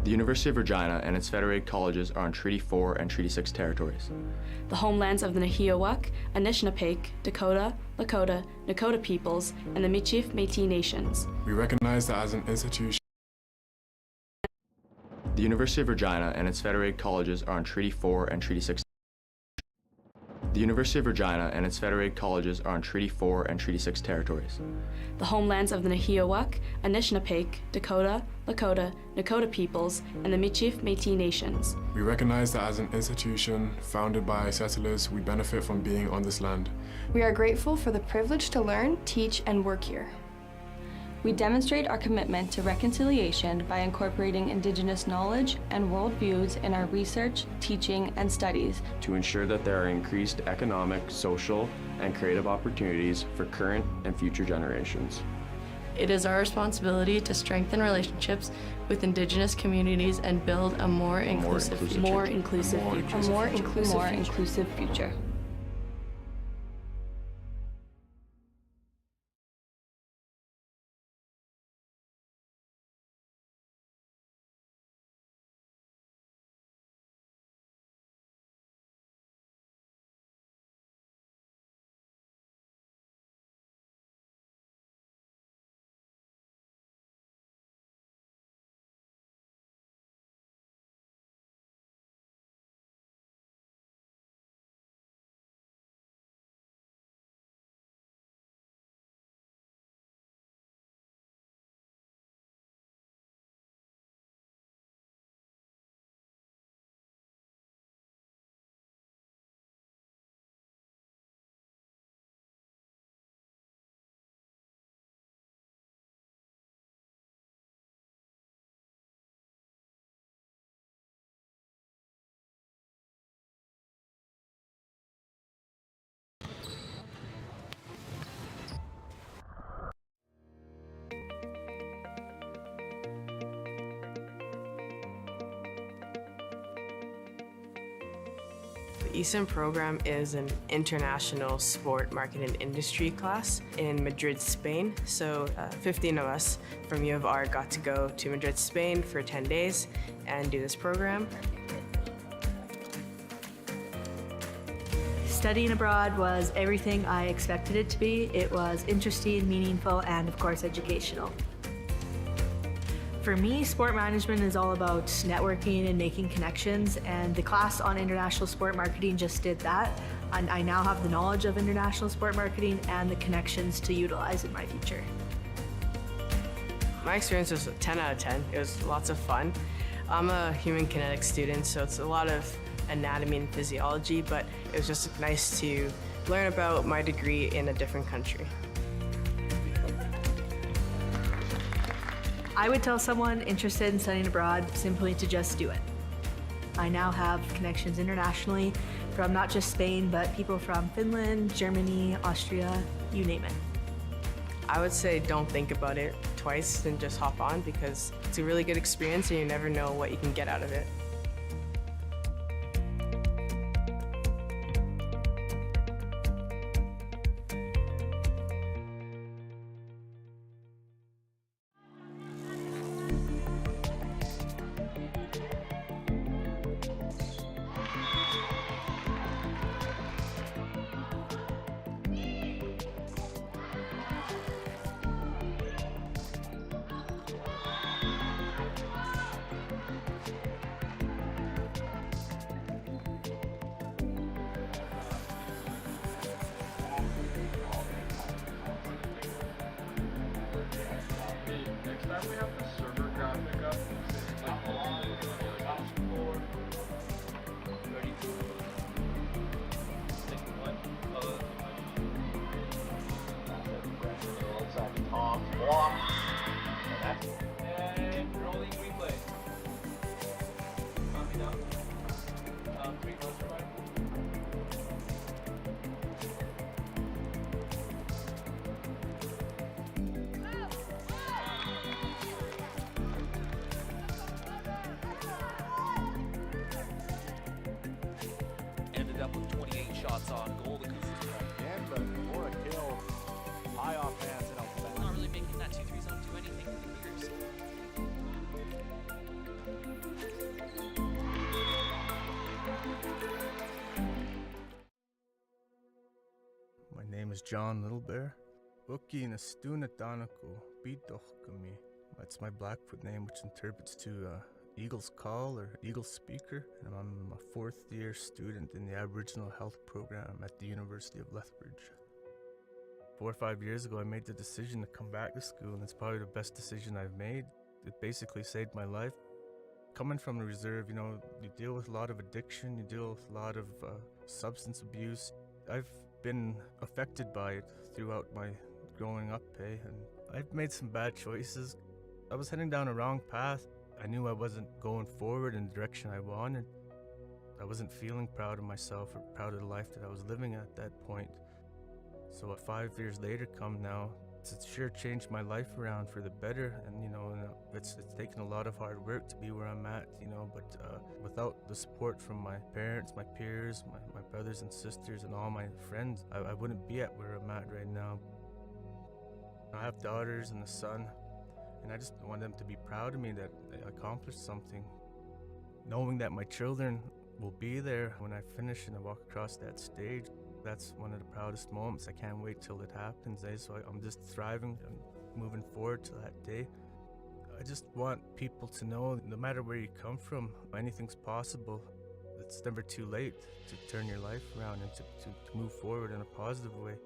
The University of Regina and its federated colleges are on Treaty 4 and Treaty 6 territories. The homelands of the Nahiawak, Anishinaabeg, Dakota, Lakota, Nakota peoples, and the Michif Métis Nations. We recognize that as an institution. The University of Regina and its federated colleges are on Treaty 4 and Treaty 6. The University of Regina and its federated colleges are on Treaty 4 and Treaty 6 territories. The homelands of the Nahiawak, Anishinaabeg, Dakota, Lakota, Nakota peoples, and the Michif Métis Nations. We recognize that as an institution founded by settlers, we benefit from being on this land. We are grateful for the privilege to learn, teach, and work here. We demonstrate our commitment to reconciliation by incorporating Indigenous knowledge and worldviews in our research, teaching, and studies to ensure that there are increased economic, social, and creative opportunities for current and future generations. It is our responsibility to strengthen relationships with Indigenous communities and build a more inclusive future. More inclusive future. The ESIM program is an international sport market and industry class in Madrid, Spain. So 15 of us from U of R got to go to Madrid, Spain for 10 days and do this program. Studying abroad was everything I expected it to be. It was interesting, meaningful, and of course educational. For me, sport management is all about networking and making connections, and the class on international sport marketing just did that. And I now have the knowledge of international sport marketing and the connections to utilize in my future. My experience was a 10 out of 10. It was lots of fun. I'm a human kinetics student, so it's a lot of anatomy and physiology, but it was just nice to learn about my degree in a different country. I would tell someone interested in studying abroad simply to just do it. I now have connections internationally from not just Spain, but people from Finland, Germany, Austria, you name it. I would say don't think about it twice and just hop on, because it's a really good experience and you never know what you can get out of it. And rolling replay. Copy down. 3 closer right. Ended up with 28 shots on goal. The or a kill high off hands and out the back. Not really making that 2-3 zone do anything for the Cougars. My name is John Littlebear. Uki Nastuna Danako Bidochkami. That's my Blackfoot name, which interprets to Eagle's Call or Eagle Speaker. And I'm a fourth-year student in the Aboriginal Health Program at the University of Lethbridge. 4 or 5 years ago, I made the decision to come back to school, and it's probably the best decision I've made. It basically saved my life. Coming from the reserve, you deal with a lot of addiction, you deal with a lot of substance abuse. I've been affected by it throughout my growing up, and I've made some bad choices. I was heading down a wrong path. I knew I wasn't going forward in the direction I wanted. I wasn't feeling proud of myself or proud of the life that I was living at that point. So 5 years later come now, it's sure changed my life around for the better, and it's taken a lot of hard work to be where I'm at, but without the support from my parents, my peers, my brothers and sisters and all my friends, I wouldn't be at where I'm at right now. I have daughters and a son, and I just want them to be proud of me that I accomplished something. Knowing that my children will be there when I finish and I walk across that stage, that's one of the proudest moments. I can't wait till it happens, So I'm just thriving and moving forward to that day. I just want people to know, no matter where you come from, anything's possible. It's never too late to turn your life around and to move forward in a positive way.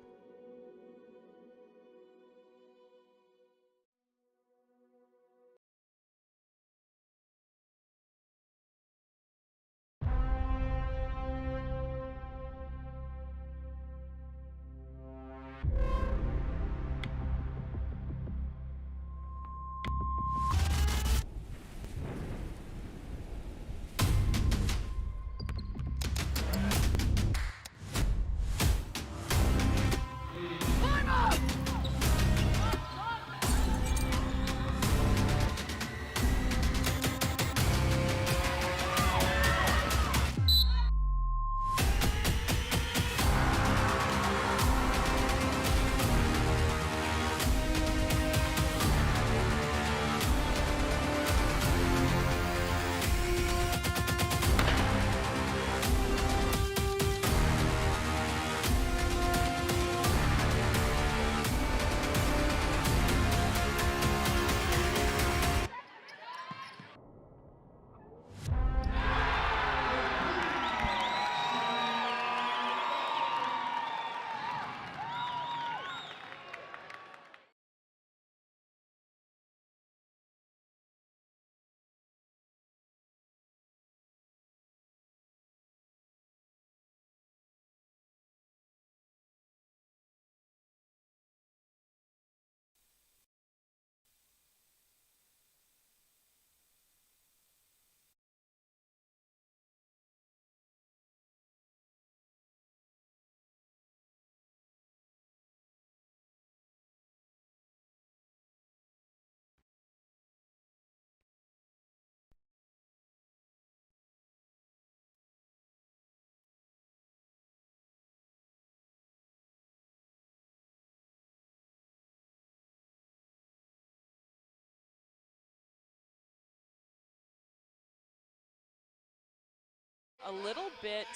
A little bit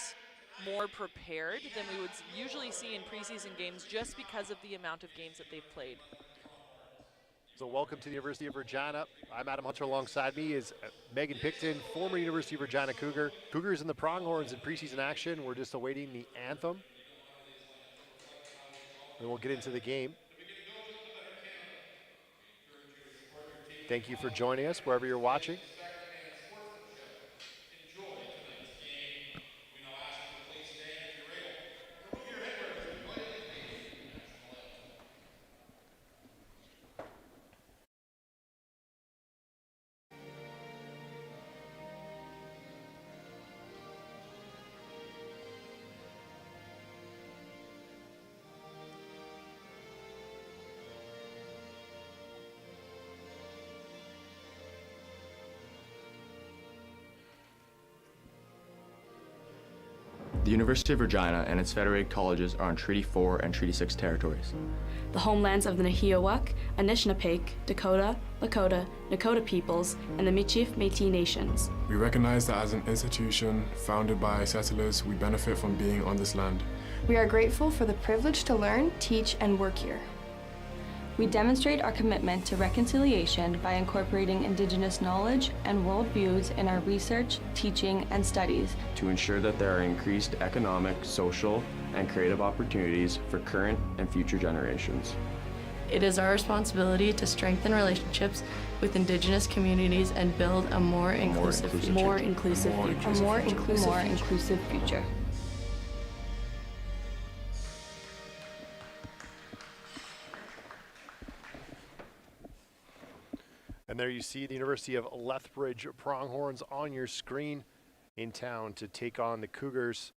more prepared than we would usually see in preseason games just because of the amount of games that they've played. So welcome to the University of Regina. I'm Adam Hunter. Alongside me is Megan Picton, former University of Regina Cougar. Cougars and the Pronghorns in preseason action. We're just awaiting the anthem. And we'll get into the game. Thank you for joining us wherever you're watching. The University of Regina and its federated colleges are on Treaty 4 and Treaty 6 territories. The homelands of the Nahiawak, Anishinaabeg, Dakota, Lakota, Nakota peoples, and the Michif Métis Nations. We recognize that as an institution founded by settlers, we benefit from being on this land. We are grateful for the privilege to learn, teach, and work here. We demonstrate our commitment to reconciliation by incorporating Indigenous knowledge and worldviews in our research, teaching, and studies to ensure that there are increased economic, social, and creative opportunities for current and future generations. It is our responsibility to strengthen relationships with Indigenous communities and build a more inclusive future. More inclusive future. And there you see the University of Lethbridge Pronghorns on your screen in town to take on the Cougars.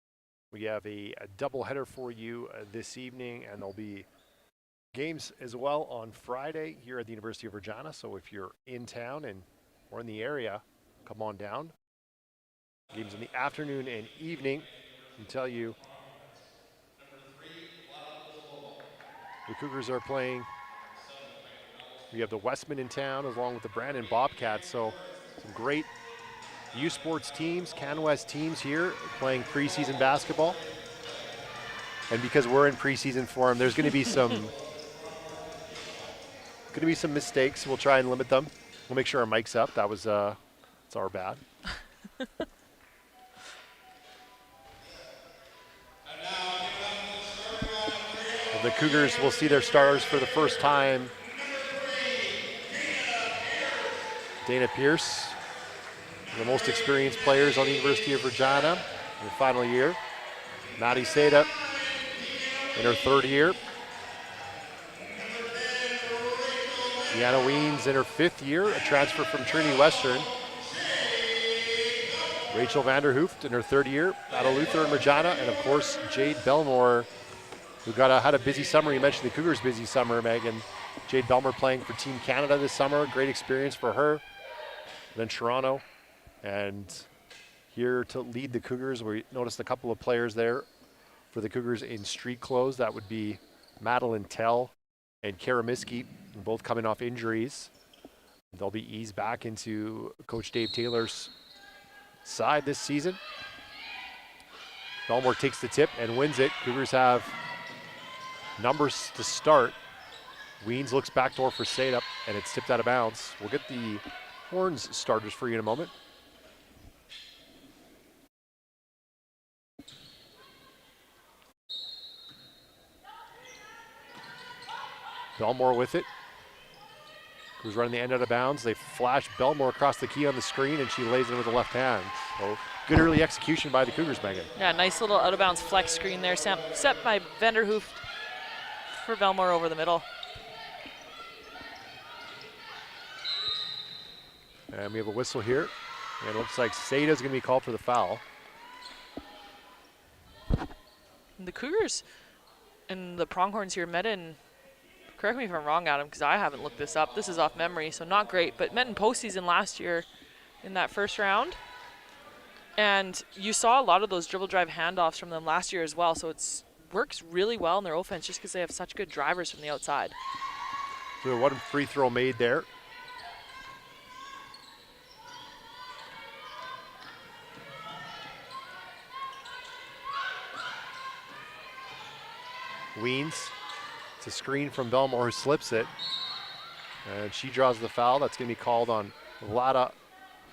We have a doubleheader for you this evening, and there'll be games as well on Friday here at the University of Regina. So if you're in town and or in the area, come on down. Games in the afternoon and evening. I can tell you the Cougars are playing. We have the Westman in town along with the Brandon Bobcats. So some great U Sports teams, CanWest teams here playing preseason basketball. And because we're in preseason form, there's going to be some mistakes. We'll try and limit them. We'll make sure our mic's up. That was it's our bad. The Cougars will see their stars for the first time. Dana Pierce, the most experienced players on the University of Regina in her final year. Maddie Seda in her third year. Deanna Weens in her fifth year, a transfer from Trinity Western. Rachel Vanderhooft in her third year out of Luther and Regina, and of course Jade Belmore, who had a busy summer. You mentioned the Cougars' busy summer, Megan. Jade Belmore playing for Team Canada this summer, great experience for her. Then Toronto, and here to lead the Cougars. We noticed a couple of players there for the Cougars in street clothes. That would be Madeline Tell and Kara Miskey, both coming off injuries. They'll be eased back into Coach Dave Taylor's side this season. Belmore takes the tip and wins it. Cougars have numbers to start. Weens looks backdoor for Sada, and it's tipped out of bounds. We'll get the Horns starters for you in a moment. Belmore with it. Who's running the end out of bounds. They flash Belmore across the key on the screen, and she lays it with the left hand. So good early execution by the Cougars, Megan. Yeah, nice little out of bounds flex screen there, set by Vanderhooft for Belmore over the middle. And we have a whistle here. And it looks like Sada's going to be called for the foul. The Cougars and the Pronghorns here met in, correct me if I'm wrong, Adam, because I haven't looked this up. This is off memory, so not great, but met in postseason last year in that first round. And you saw a lot of those dribble drive handoffs from them last year as well, so it works really well in their offense just because they have such good drivers from the outside. So one free throw made there. Weens, it's a screen from Belmore who slips it. And she draws the foul. That's going to be called on Vlada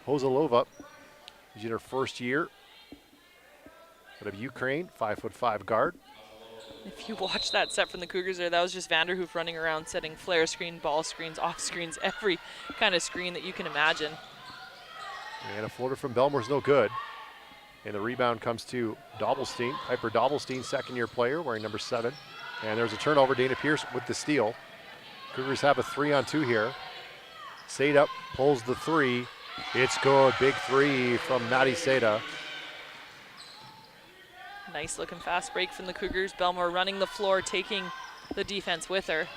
Hozalova. She's in her first year. Out of Ukraine, 5'5" guard. If you watch that set from the Cougars there, that was just Vanderhoof running around setting flare screen, ball screens, off screens, every kind of screen that you can imagine. And a floater from Belmore's no good. And the rebound comes to Dobbelstein, Piper Dobbelstein, second-year player, wearing number 7. And there's a turnover, Dana Pierce with the steal. Cougars have a 3-on-2 here. Sada pulls the 3. It's good, big 3 from Maddie Sada. Nice looking fast break from the Cougars. Belmore running the floor, taking the defense with her.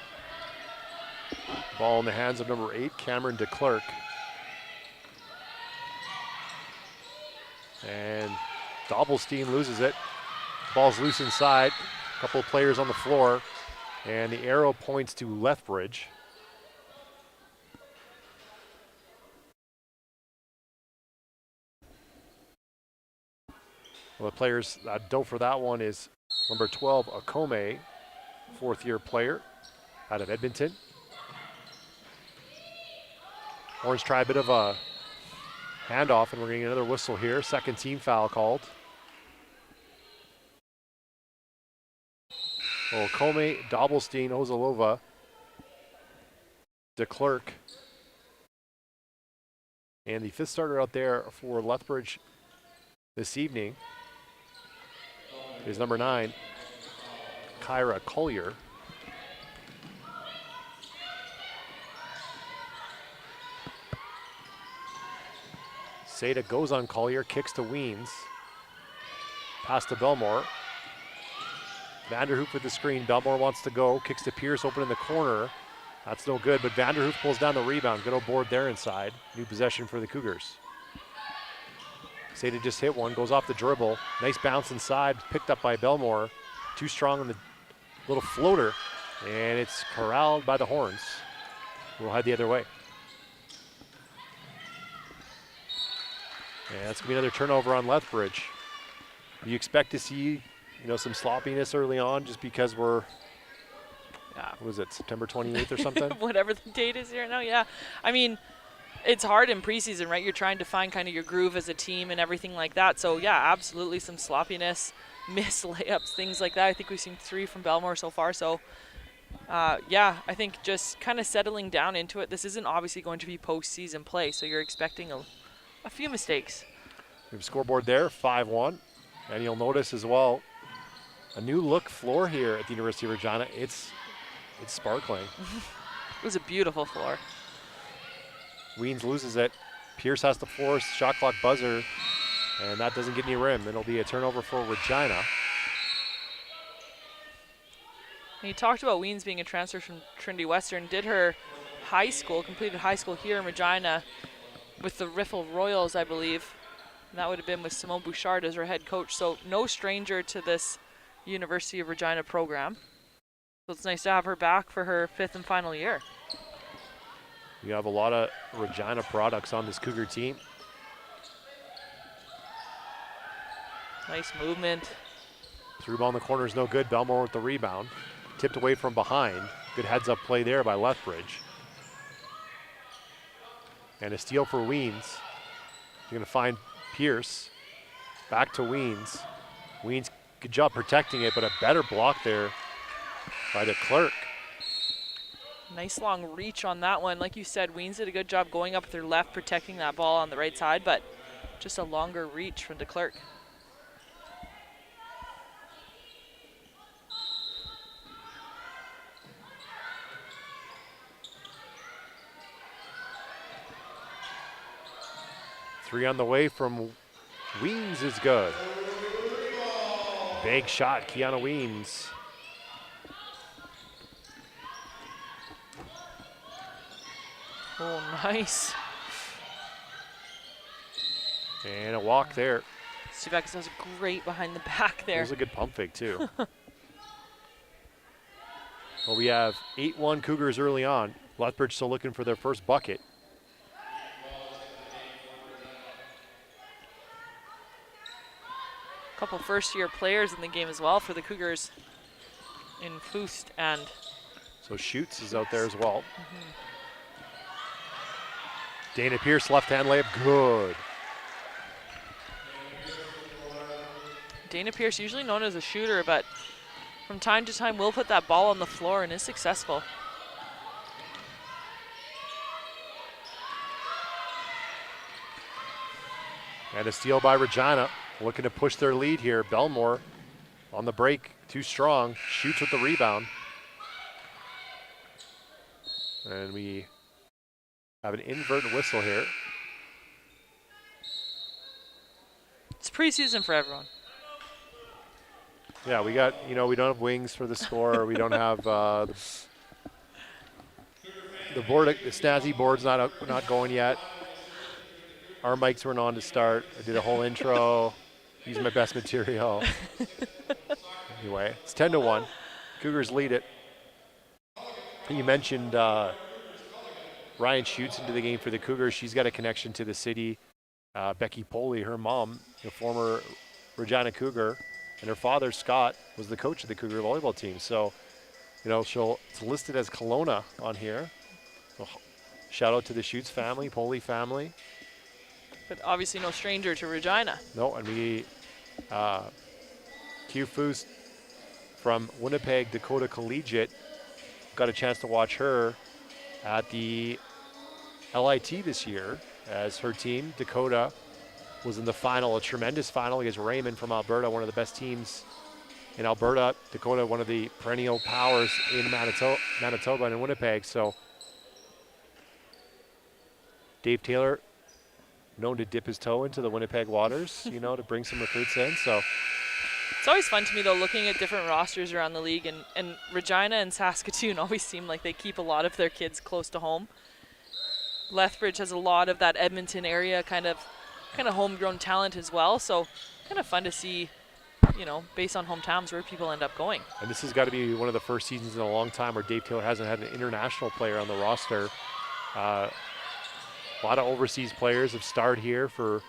Ball in the hands of number 8, Cameron DeClerc. And Dobbelstein loses it. Ball's loose inside. A couple of players on the floor. And the arrow points to Lethbridge. Well, the players that don't for that one is number 12, Akome, fourth-year player out of Edmonton. Horns try a bit of a handoff, and we're getting another whistle here. Second team foul called. Oh, Akome, Dobbelstein, Ozalova, DeClerc. And the fifth starter out there for Lethbridge this evening is number 9, Kyra Collier. Seda goes on Collier, kicks to Weens. Pass to Belmore. Vanderhoof with the screen. Belmore wants to go, kicks to Pierce, open in the corner. That's no good, but Vanderhoof pulls down the rebound. Good old board there inside. New possession for the Cougars. Seda just hit one, goes off the dribble. Nice bounce inside, picked up by Belmore. Too strong on the little floater, and it's corralled by the Horns. We'll head the other way. And that's gonna be another turnover on Lethbridge. You expect to see, some sloppiness early on just because we're, what was it, September 28th or something? Whatever the date is here now, yeah. I mean, it's hard in preseason, right? You're trying to find kind of your groove as a team and everything like that. So, yeah, absolutely some sloppiness, missed layups, things like that. I think we've seen 3 from Belmore so far. So, yeah, I think just kind of settling down into it. This isn't obviously going to be postseason play, so you're expecting a few mistakes. We have a scoreboard there, 5-1. And you'll notice as well, a new look floor here at the University of Regina. It's sparkling. It was a beautiful floor. Weens loses it. Pierce has to force shot clock buzzer, and that doesn't get any rim. It'll be a turnover for Regina. And you talked about Weens being a transfer from Trinity Western. Did her completed high school here in Regina with the Riffle Royals, I believe. And that would have been with Simone Bouchard as her head coach. So no stranger to this University of Regina program. So it's nice to have her back for her 5th and final year. We have a lot of Regina products on this Cougar team. Nice movement. Through ball in the corner is no good. Belmore with the rebound. Tipped away from behind. Good heads-up play there by Lethbridge. And a steal for Weens. You're going to find Pierce. Back to Weens. Weens, good job protecting it, but a better block there by DeClerc. Nice long reach on that one. Like you said, Weens did a good job going up with her left, protecting that ball on the right side, but just a longer reach from DeClerc. Three on the way from Weens is good. Big shot, Kiana Weens. Oh, nice. And a walk there. Stuvakis does great behind the back there. There's a good pump fake, too. Well, we have 8-1 Cougars early on. Lethbridge still looking for their first bucket. A couple first-year players in the game as well for the Cougars in Foost and... So Schutz is out there as well. Dana Pierce, left-hand layup, good. Dana Pierce, usually known as a shooter, but from time to time will put that ball on the floor and is successful. And a steal by Regina, looking to push their lead here. Belmore on the break, too strong, shoots with the rebound. And we have an inadvertent whistle here. It's preseason for everyone. Yeah, we got, we don't have wings for the score. We don't have the board, the snazzy board's not going yet. Our mics weren't on to start. I did a whole intro, used my best material. Anyway, it's 10-1. Cougars lead it. You mentioned Ryan shoots into the game for the Cougars. She's got a connection to the city. Becky Poley, her mom, the former Regina Cougar, and her father, Scott, was the coach of the Cougar volleyball team. So, it's listed as Kelowna on here. So, shout out to the Shoots family, Poley family. But obviously no stranger to Regina. No, and we, Q Foose from Winnipeg Dakota Collegiate, got a chance to watch her at the LIT this year as her team, Dakota, was in the final, a tremendous final against Raymond from Alberta, one of the best teams in Alberta. Dakota, one of the perennial powers in Manitoba and in Winnipeg. So Dave Taylor, known to dip his toe into the Winnipeg waters, to bring some recruits in. So it's always fun to me, though, looking at different rosters around the league, and Regina and Saskatoon always seem like they keep a lot of their kids close to home. Lethbridge has a lot of that Edmonton area kind of homegrown talent as well, so kind of fun to see, based on hometowns, where people end up going. And this has got to be one of the first seasons in a long time where Dave Taylor hasn't had an international player on the roster. A lot of overseas players have starred here for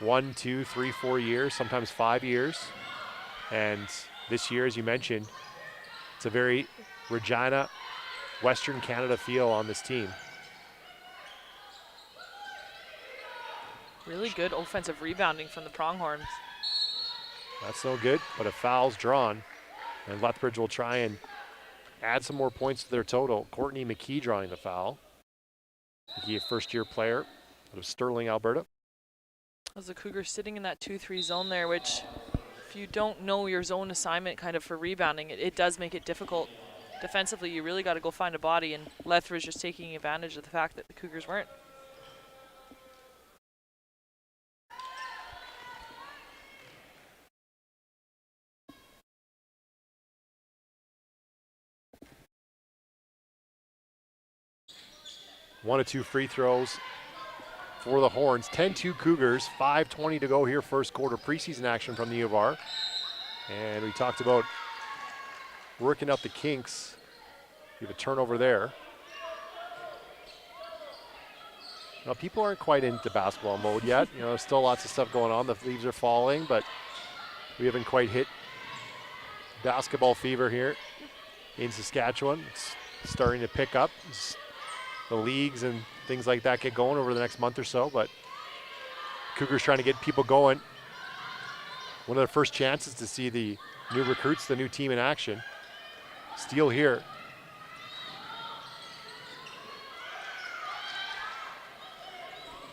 1, 2, 3, 4 years, sometimes 5 years. And this year, as you mentioned, it's a very Regina, Western Canada feel on this team. Really good offensive rebounding from the Pronghorns. That's no good, but a foul's drawn. And Lethbridge will try and add some more points to their total. Courtney McKee drawing the foul. McKee, a first-year player out of Sterling, Alberta. As the Cougars sitting in that 2-3 zone there, which if you don't know your zone assignment kind of for rebounding, it does make it difficult. Defensively, you really got to go find a body, and Lethbridge just taking advantage of the fact that the Cougars weren't. One of 2 free throws for the Horns. 10-2 Cougars, 5:20 to go here, first quarter preseason action from the U of R. And we talked about working out the kinks. We have a turnover there. Now, people aren't quite into basketball mode yet. There's still lots of stuff going on. The leaves are falling, but we haven't quite hit basketball fever here in Saskatchewan. It's starting to pick up. The leagues and things like that get going over the next month or so, but Cougars trying to get people going. One of their first chances to see the new recruits, the new team in action. Steal here.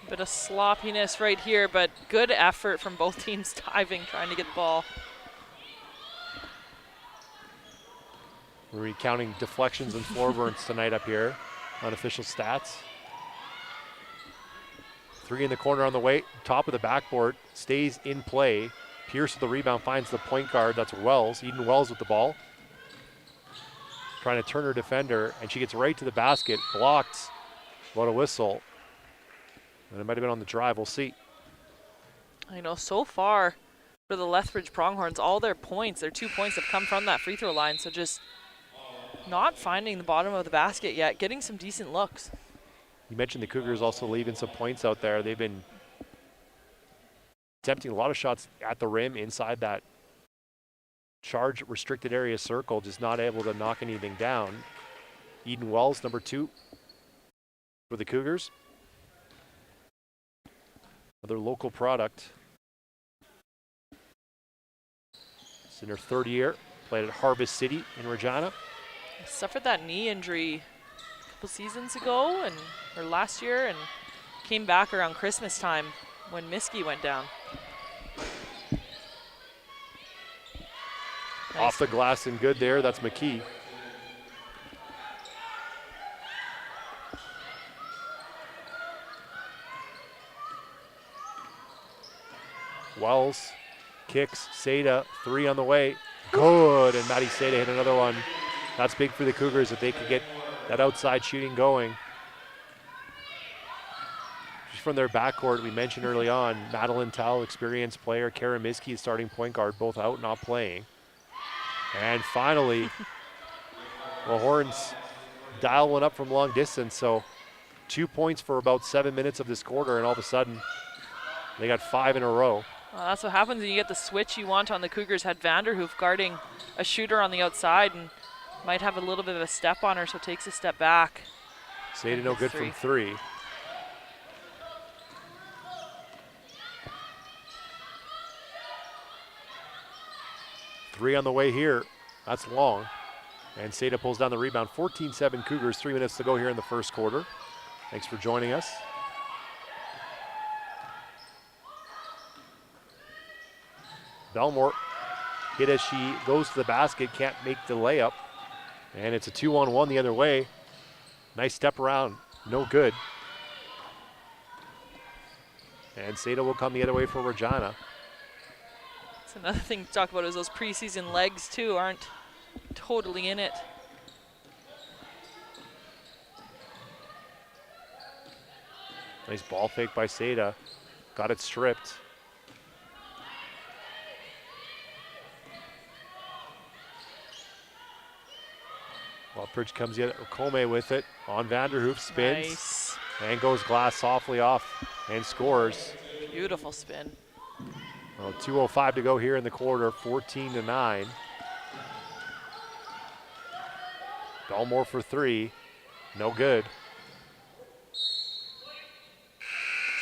Bit of sloppiness right here, but good effort from both teams diving, trying to get the ball. We're recounting deflections and floor burns tonight up here. Unofficial stats. 3 in the corner on the way. Top of the backboard. Stays in play. Pierce with the rebound. Finds the point guard. That's Wells. Eden Wells with the ball. Trying to turn her defender. And she gets right to the basket. Blocked. What a whistle. And it might have been on the drive. We'll see. So far for the Lethbridge Pronghorns, all their 2 points have come from that free throw line. So just not finding the bottom of the basket yet, getting some decent looks. You mentioned the Cougars also leaving some points out there. They've been attempting a lot of shots at the rim inside that charge restricted area circle, just not able to knock anything down. Eden Wells, number 2 for the Cougars. Another local product. It's in her 3rd year. Played at Harvest City in Regina. Suffered that knee injury a couple seasons ago or last year, and came back around Christmas time when Miskey went down. Nice. Off the glass and good there. That's McKee. Wells kicks. Seda, 3 on the way. Good, and Maddie Seda hit another one. That's big for the Cougars if they could get that outside shooting going. Just from their backcourt, we mentioned early on, Madeline Tell, experienced player, Kara Miskey, starting point guard, both out, not playing. And finally, the Horns dial one up from long distance. So 2 points for about 7 minutes of this quarter, and all of a sudden, they got 5 in a row. Well, that's what happens when you get the switch you want on the Cougars. Had Vanderhoof guarding a shooter on the outside and might have a little bit of a step on her, so takes a step back. Seda no good from 3. Three on the way here. That's long. And Seda pulls down the rebound. 14-7 Cougars, 3 minutes to go here in the first quarter. Thanks for joining us. Belmore hit as she goes to the basket, can't make the layup. And it's a 2-on-1 the other way. Nice step around, no good. And Seda will come the other way for Regina. That's another thing to talk about is those preseason legs too aren't totally in it. Nice ball fake by Seda. Got it stripped. Lethbridge comes in, Okome with it on Vanderhoof, spins. Nice. And goes glass softly off and scores. Beautiful spin. Well, 2:05 to go here in the quarter, 14-9. Belmore for 3, no good.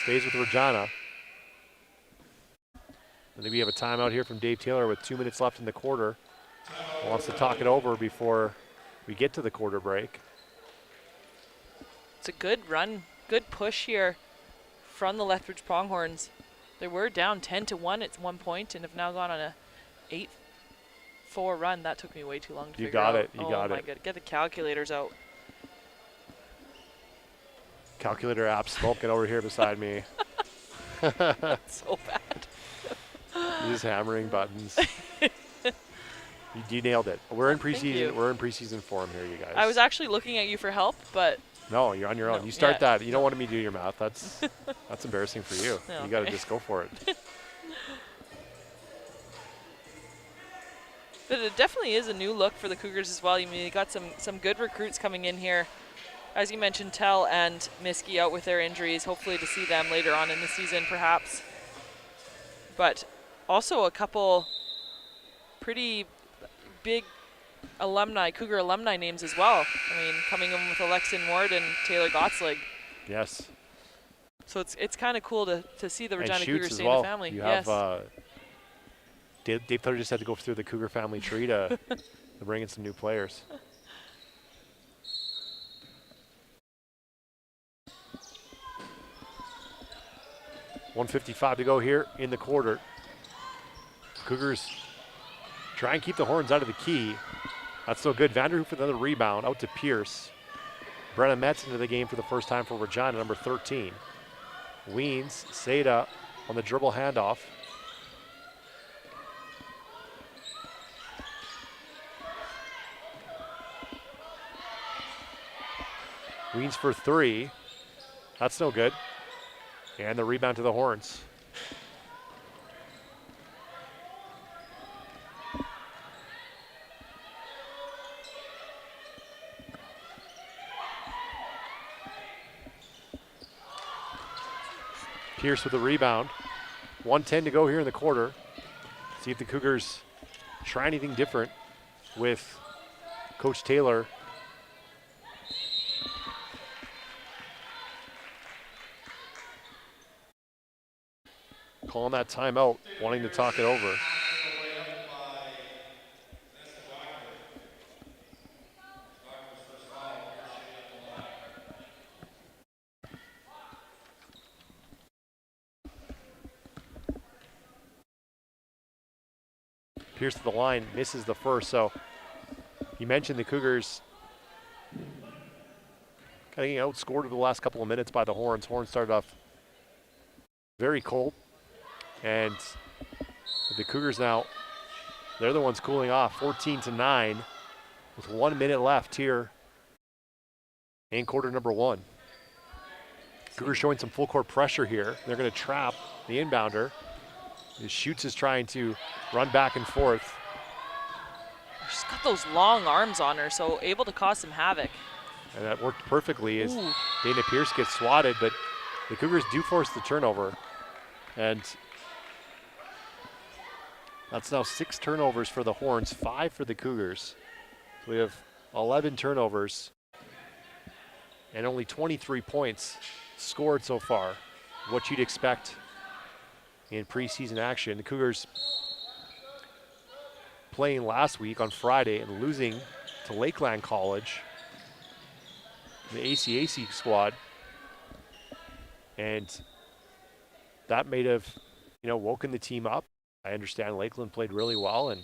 Stays with Regina. I think we have a timeout here from Dave Taylor with 2 minutes left in the quarter. Wants to talk it over before we get to the quarter break. It's a good run, good push here from the Lethbridge Pronghorns. They were down 10-1 at one point and have now gone on a 8-4 run. That took me way too long to figure out. You got it. Oh my God, get the calculators out. Calculator app smoking over here beside me. So bad. Just hammering buttons. You nailed it. We're in preseason. We're in preseason form here, you guys. I was actually looking at you for help, but no, you're on your own. No, you start yeah. that. You don't want me to do your math. That's embarrassing for you. No, you got to okay. just go for it. But it definitely is a new look for the Cougars as well. I mean, you got some good recruits coming in here. As you mentioned, Tell and Miskey out with their injuries. Hopefully to see them later on in the season, perhaps. But also a couple pretty big alumni, Cougar alumni names as well. I mean, coming in with Alexin Ward and Taylor Gottslig. Yes. So it's kind of cool to see the Regina Cougars stay well. in the family. You yes. have Dave Taylor just had to go through the Cougar family tree to bring in some new players. .155 to go here in the quarter. Cougars try and keep the Horns out of the key. That's so good. Vanderhoof with another rebound out to Pierce. Brenna Metz into the game for the first time for Regina, number 13. Weens, Seda on the dribble handoff. Weens for 3. That's no good. And the rebound to the Horns. Pierce with the rebound. 1:10 to go here in the quarter. See if the Cougars try anything different with Coach Taylor. Calling that timeout, wanting to talk it over. Pierce to the line, misses the first. So you mentioned the Cougars getting outscored over the last couple of minutes by the Horns. Horns started off very cold. And the Cougars now, they're the ones cooling off, 14-9 with 1 minute left here in quarter number 1. Cougars showing some full court pressure here. They're going to trap the inbounder. Schutz is trying to run back and forth. got those long arms on her, so able to cause some havoc. And that worked perfectly as Dana Pierce gets swatted, but the Cougars do force the turnover. And that's now 6 turnovers for the Horns, 5 for the Cougars. So we have 11 turnovers and only 23 points scored so far. What you'd expect in preseason action. The Cougars playing last week on Friday and losing to Lakeland College, the ACAC squad, and that may have, woken the team up. I understand Lakeland played really well, and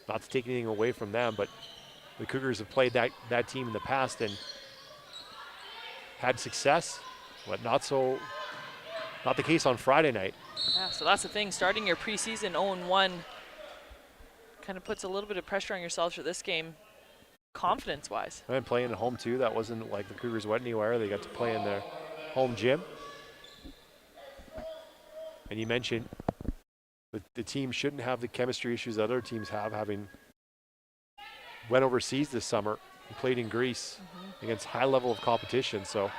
not to take anything away from them, but the Cougars have played that team in the past and had success, but not the case on Friday night. Yeah, so that's the thing. Starting your preseason 0-1 kind of puts a little bit of pressure on yourselves for this game, confidence-wise. And playing at home too, that wasn't like the Cougars went anywhere. They got to play in their home gym. And you mentioned the team shouldn't have the chemistry issues that other teams have, having went overseas this summer and played in Greece against high level of competition. So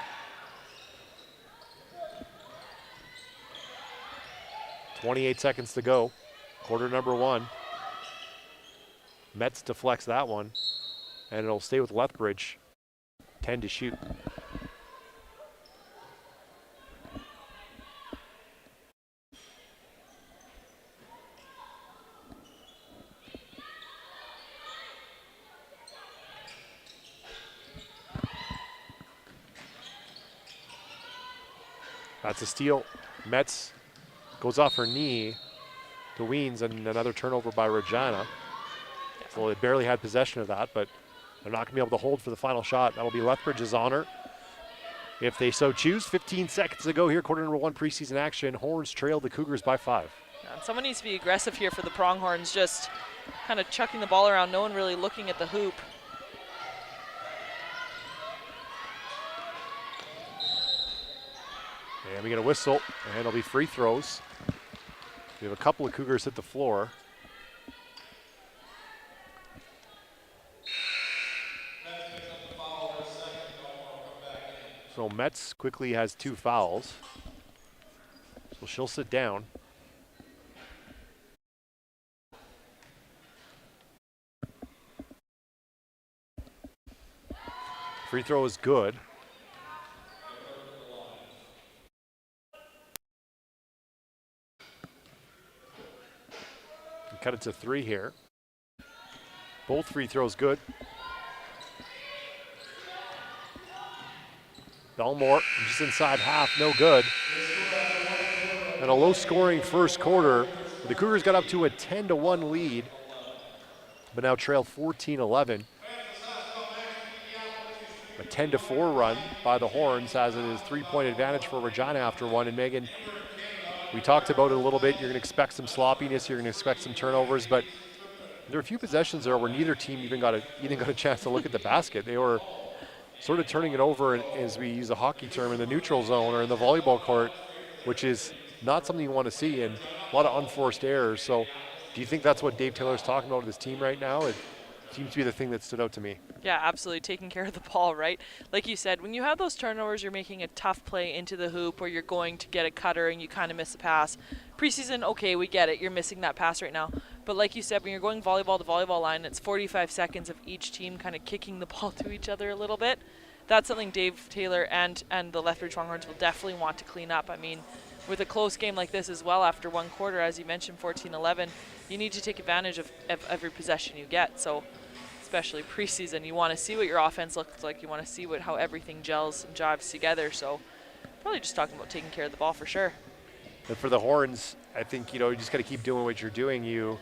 28 seconds to go, quarter number 1. Mets deflects that one, and it'll stay with Lethbridge, 10 to shoot. That's a steal. Metz goes off her knee to Weens, and another turnover by Regina. So they barely had possession of that, but they're not going to be able to hold for the final shot. That will be Lethbridge's honor if they so choose. 15 seconds to go here, quarter number 1 preseason action. Horns trail the Cougars by 5. Yeah, and someone needs to be aggressive here for the Pronghorns, just kind of chucking the ball around, no one really looking at the hoop. And we get a whistle, and it'll be free throws. We have a couple of Cougars hit the floor. So Metz quickly has 2 fouls. So she'll sit down. Free throw is good. Cut it to 3 here. Both free throws good. Belmore just inside half, no good. And a low-scoring first quarter. The Cougars got up to a 10-1 lead, but now trail 14-11. A 10-4 run by the Horns has it as 3-point advantage for Regina after 1. And Megan, we talked about it a little bit. You're going to expect some sloppiness. You're going to expect some turnovers, but there are a few possessions there where neither team even got a chance to look at the basket. They were sort of turning it over, as we use a hockey term, in the neutral zone or in the volleyball court, which is not something you want to see, and a lot of unforced errors. So do you think that's what Dave Taylor's talking about with his team right now? It seems to be the thing that stood out to me. Yeah, absolutely, taking care of the ball, right? Like you said, when you have those turnovers, you're making a tough play into the hoop, or you're going to get a cutter and you kind of miss a pass. Preseason, okay, we get it. You're missing that pass right now. But like you said, when you're going volleyball to volleyball line, it's 45 seconds of each team kind of kicking the ball to each other a little bit. That's something Dave Taylor and the Lethbridge Pronghorns will definitely want to clean up. I mean, with a close game like this as well, after one quarter, as you mentioned, 14-11, you need to take advantage of every possession you get. So especially preseason, you want to see what your offense looks like. You want to see how everything gels and jives together. So probably just talking about taking care of the ball for sure. And for the Horns, I think, you just got to keep doing what you're doing. You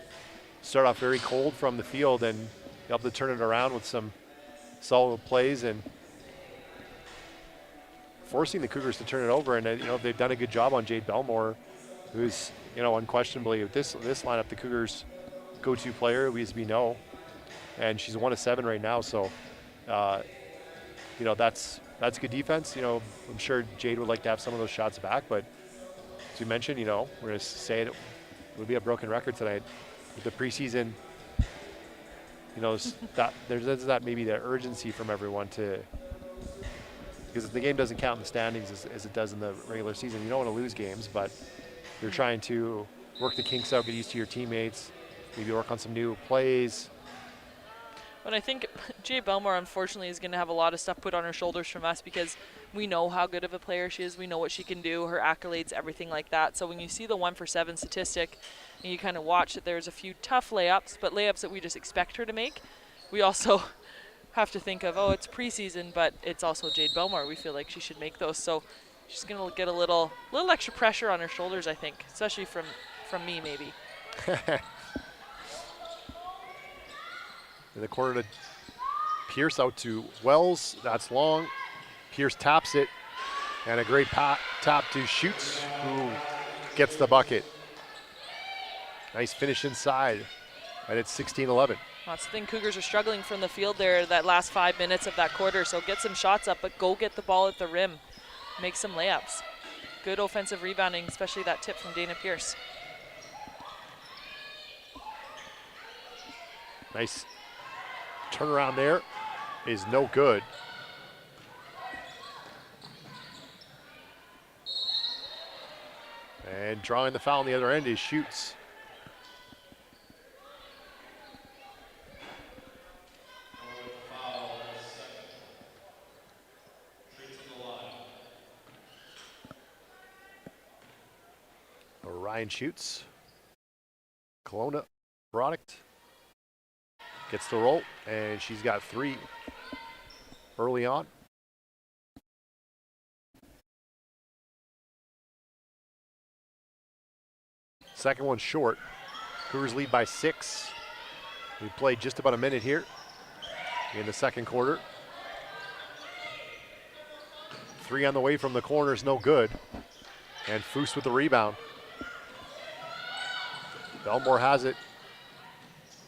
start off very cold from the field, and you're able to turn it around with some solid plays and forcing the Cougars to turn it over. And they've done a good job on Jade Belmore, who's unquestionably with this lineup the Cougars' go-to player, as we know, and she's 1 of 7 right now. So that's good defense. I'm sure Jade would like to have some of those shots back, but as you mentioned, we're going to say it would be a broken record tonight with the preseason you know, there's that maybe that urgency from everyone to, because the game doesn't count in the standings as it does in the regular season. You don't want to lose games, but you're trying to work the kinks out, get used to your teammates, maybe work on some new plays. But I think Jade Belmore, unfortunately, is going to have a lot of stuff put on her shoulders from us because we know how good of a player she is. We know what she can do, her accolades, everything like that. So when you see the 1 for 7 statistic and you kind of watch that there's a few tough layups, but layups that we just expect her to make, we also have to think of, oh, it's preseason, but it's also Jade Belmore. We feel like she should make those. So she's going to get a little extra pressure on her shoulders, I think, especially from me maybe. In the corner to Pierce, out to Wells. That's long. Pierce taps it. And a great tap to Schutz, who gets the bucket. Nice finish inside. And it's 16-11. That's the thing. Cougars are struggling from the field there that last 5 minutes of that quarter. So get some shots up, but go get the ball at the rim. Make some layups. Good offensive rebounding, especially that tip from Dana Pierce. Nice turnaround there is no good. And drawing the foul on the other end is Schutz. Ryan Schutz, Kelowna product. Gets the roll, and she's got 3 early on. Second one short. Cougars lead by 6. We played just about a minute here in the second quarter. 3 on the way from the corner is no good. And Foose with the rebound. Belmore has it.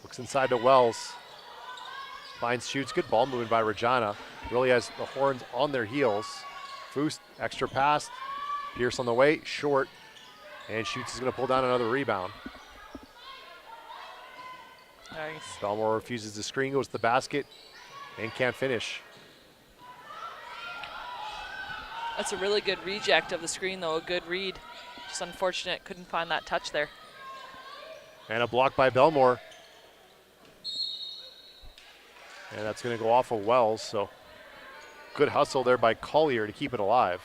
Looks inside to Wells. Finds Schutz. Good ball movement by Regina. Really has the Horns on their heels. Foose, extra pass. Pierce on the way, short. And Schutz is going to pull down another rebound. Nice. Belmore refuses the screen, goes to the basket, and can't finish. That's a really good reject of the screen, though. A good read. Just unfortunate, couldn't find that touch there. And a block by Belmore. And that's going to go off of Wells, so good hustle there by Collier to keep it alive.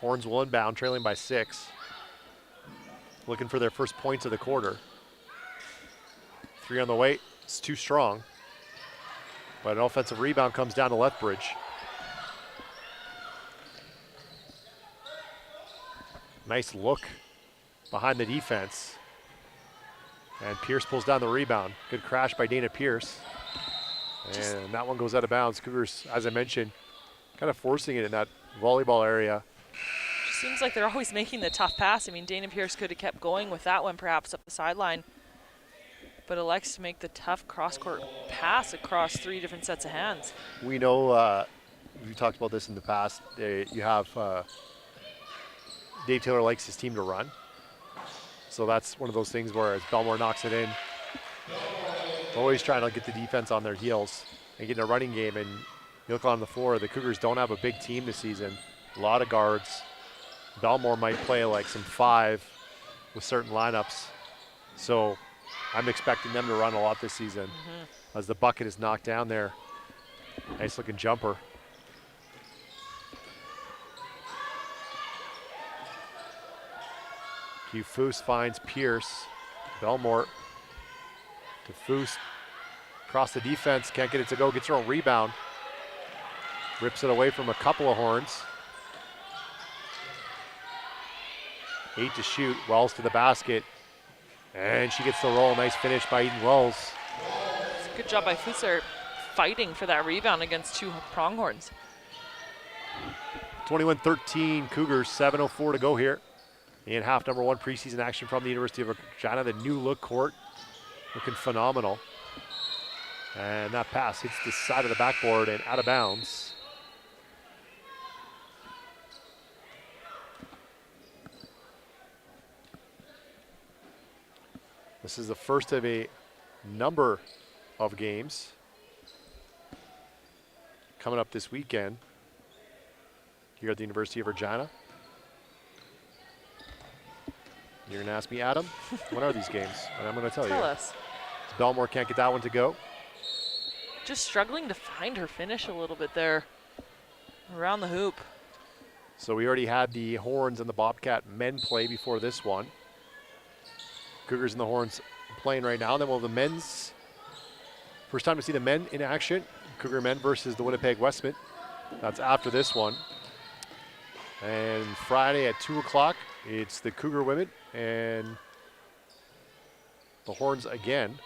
Horns will inbound, trailing by 6. Looking for their first points of the quarter. 3 on the way, it's too strong. But an offensive rebound comes down to Lethbridge. Nice look behind the defense. And Pierce pulls down the rebound. Good crash by Dana Pierce. And that one goes out of bounds. Cougars, as I mentioned, kind of forcing it in that volleyball area. Just seems like they're always making the tough pass. I mean, Dana Pierce could have kept going with that one perhaps up the sideline, but elects to make the tough cross-court pass across 3 different sets of hands. We know, we talked about this in the past, you have Dave Taylor likes his team to run. So that's one of those things where as Belmore knocks it in, always trying to get the defense on their heels and get in a running game. And you look on the floor, the Cougars don't have a big team this season. A lot of guards. Belmore might play like some 5 with certain lineups. So I'm expecting them to run a lot this season as the bucket is knocked down there. Nice looking jumper. Q Foose finds Pierce. Belmore to Foose. Across the defense, can't get it to go, gets her own rebound. Rips it away from a couple of Horns. 8 to shoot, Wells to the basket. And she gets the roll, nice finish by Eden Wells. It's a good job by Foose there, fighting for that rebound against 2 Pronghorns. 21-13 Cougars, 7:04 to go here. In half number 1 preseason action from the University of Regina. The new look court looking phenomenal. And that pass hits the side of the backboard and out of bounds. This is the first of a number of games coming up this weekend here at the University of Regina. You're going to ask me, Adam, when are these games? And I'm going to tell you. Tell us. Belmore can't get that one to go. Just struggling to find her finish a little bit there around the hoop. So we already had the Horns and the Bobcat men play before this one. Cougars and the Horns playing right now. Then we'll have the men's. First time to see the men in action. Cougar men versus the Winnipeg Westmen. That's after this one. And Friday at 2 o'clock, it's the Cougar women and the Horns again,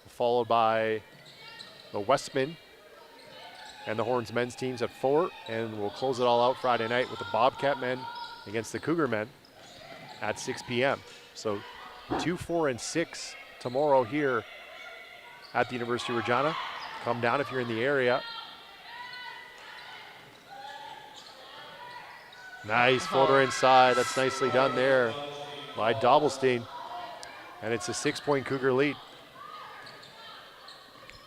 followed by the Westmen and the Horns men's teams at 4, and we'll close it all out Friday night with the Bobcat men against the Cougar men at 6 p.m. So 2, 4, and 6 tomorrow here at the University of Regina. Come down if you're in the area. Nice floater inside. That's nicely done there by Dobbelstein. And it's a 6-point Cougar lead.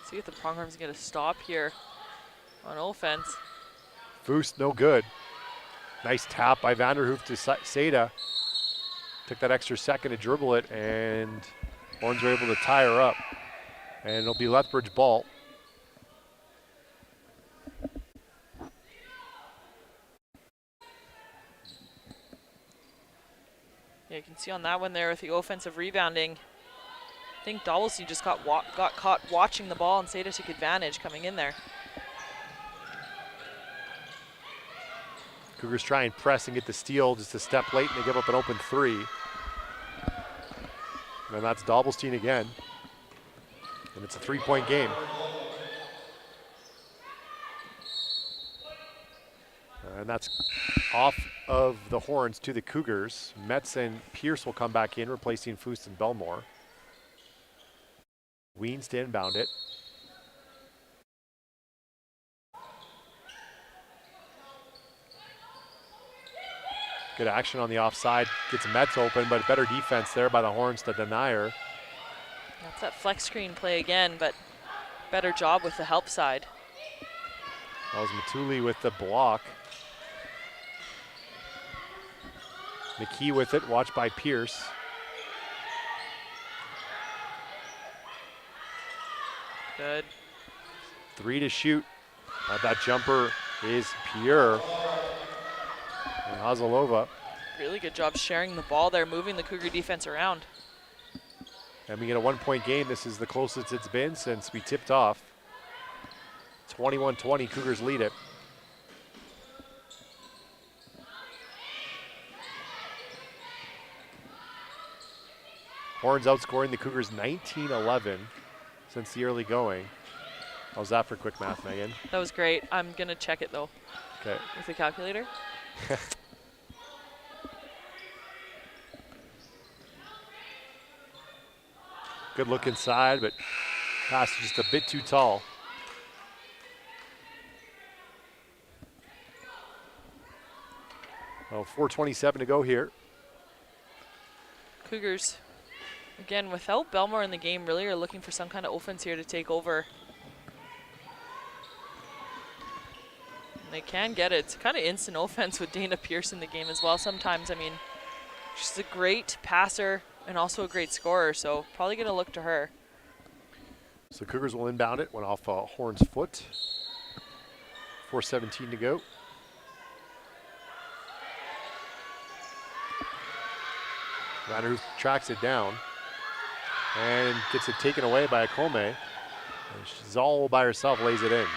See if the Pronghorns get a stop here on offense. Foust, no good. Nice tap by Vanderhoof to Seda. Took that extra second to dribble it, and Horns are able to tie her up. And it'll be Lethbridge ball. Yeah, you can see on that one there with the offensive rebounding. I think Dobbelstein just got caught watching the ball, and Seda took advantage coming in there. Cougars try and press and get the steal just a step late, and they give up an open 3. And that's Dobbelstein again. And it's a 3-point game. And that's off of the Horns to the Cougars. Metz and Pierce will come back in, replacing Foust and Belmore. Weens to inbound it. Good action on the offside. Gets Metz open, but better defense there by the Horns to deny her. That's that flex screen play again, but better job with the help side. That was Matuli with the block. McKee with it, watched by Pierce. Good. 3 to shoot. That jumper is pure. And Hazalova. Really good job sharing the ball there, moving the Cougar defense around. And we get a 1-point game. This is the closest it's been since we tipped off. 21-20, Cougars lead it. Horns outscoring the Cougars 19-11 since the early going. How's that for quick math, Megan? That was great. I'm going to check it, though. Okay. With the calculator. Good look inside, but pass just a bit too tall. Oh, 4:27 to go here. Cougars, again, without Belmore in the game, really are looking for some kind of offense here to take over. And they can get it. It's kind of instant offense with Dana Pierce in the game as well sometimes. I mean, she's a great passer and also a great scorer, so probably going to look to her. So Cougars will inbound it, went off Horn's foot. 4:17 to go. Vanderhoof tracks it down and gets it taken away by Akome. And she's all by herself, lays it in.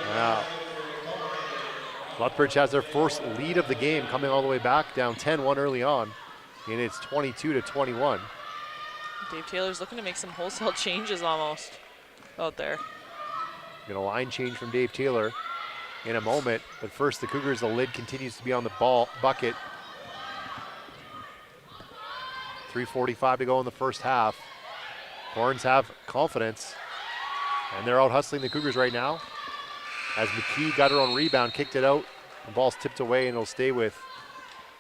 Now, Lethbridge has their first lead of the game, coming all the way back, down 10-1 early on, and it's 22-21. Dave Taylor's looking to make some wholesale changes almost out there. Get a line change from Dave Taylor in a moment, but first the Cougars, the lid continues to be on the ball bucket. 3:45 to go in the first half. Horns have confidence, and they're out hustling the Cougars right now. As McKee got her own rebound, kicked it out, the ball's tipped away, and it'll stay with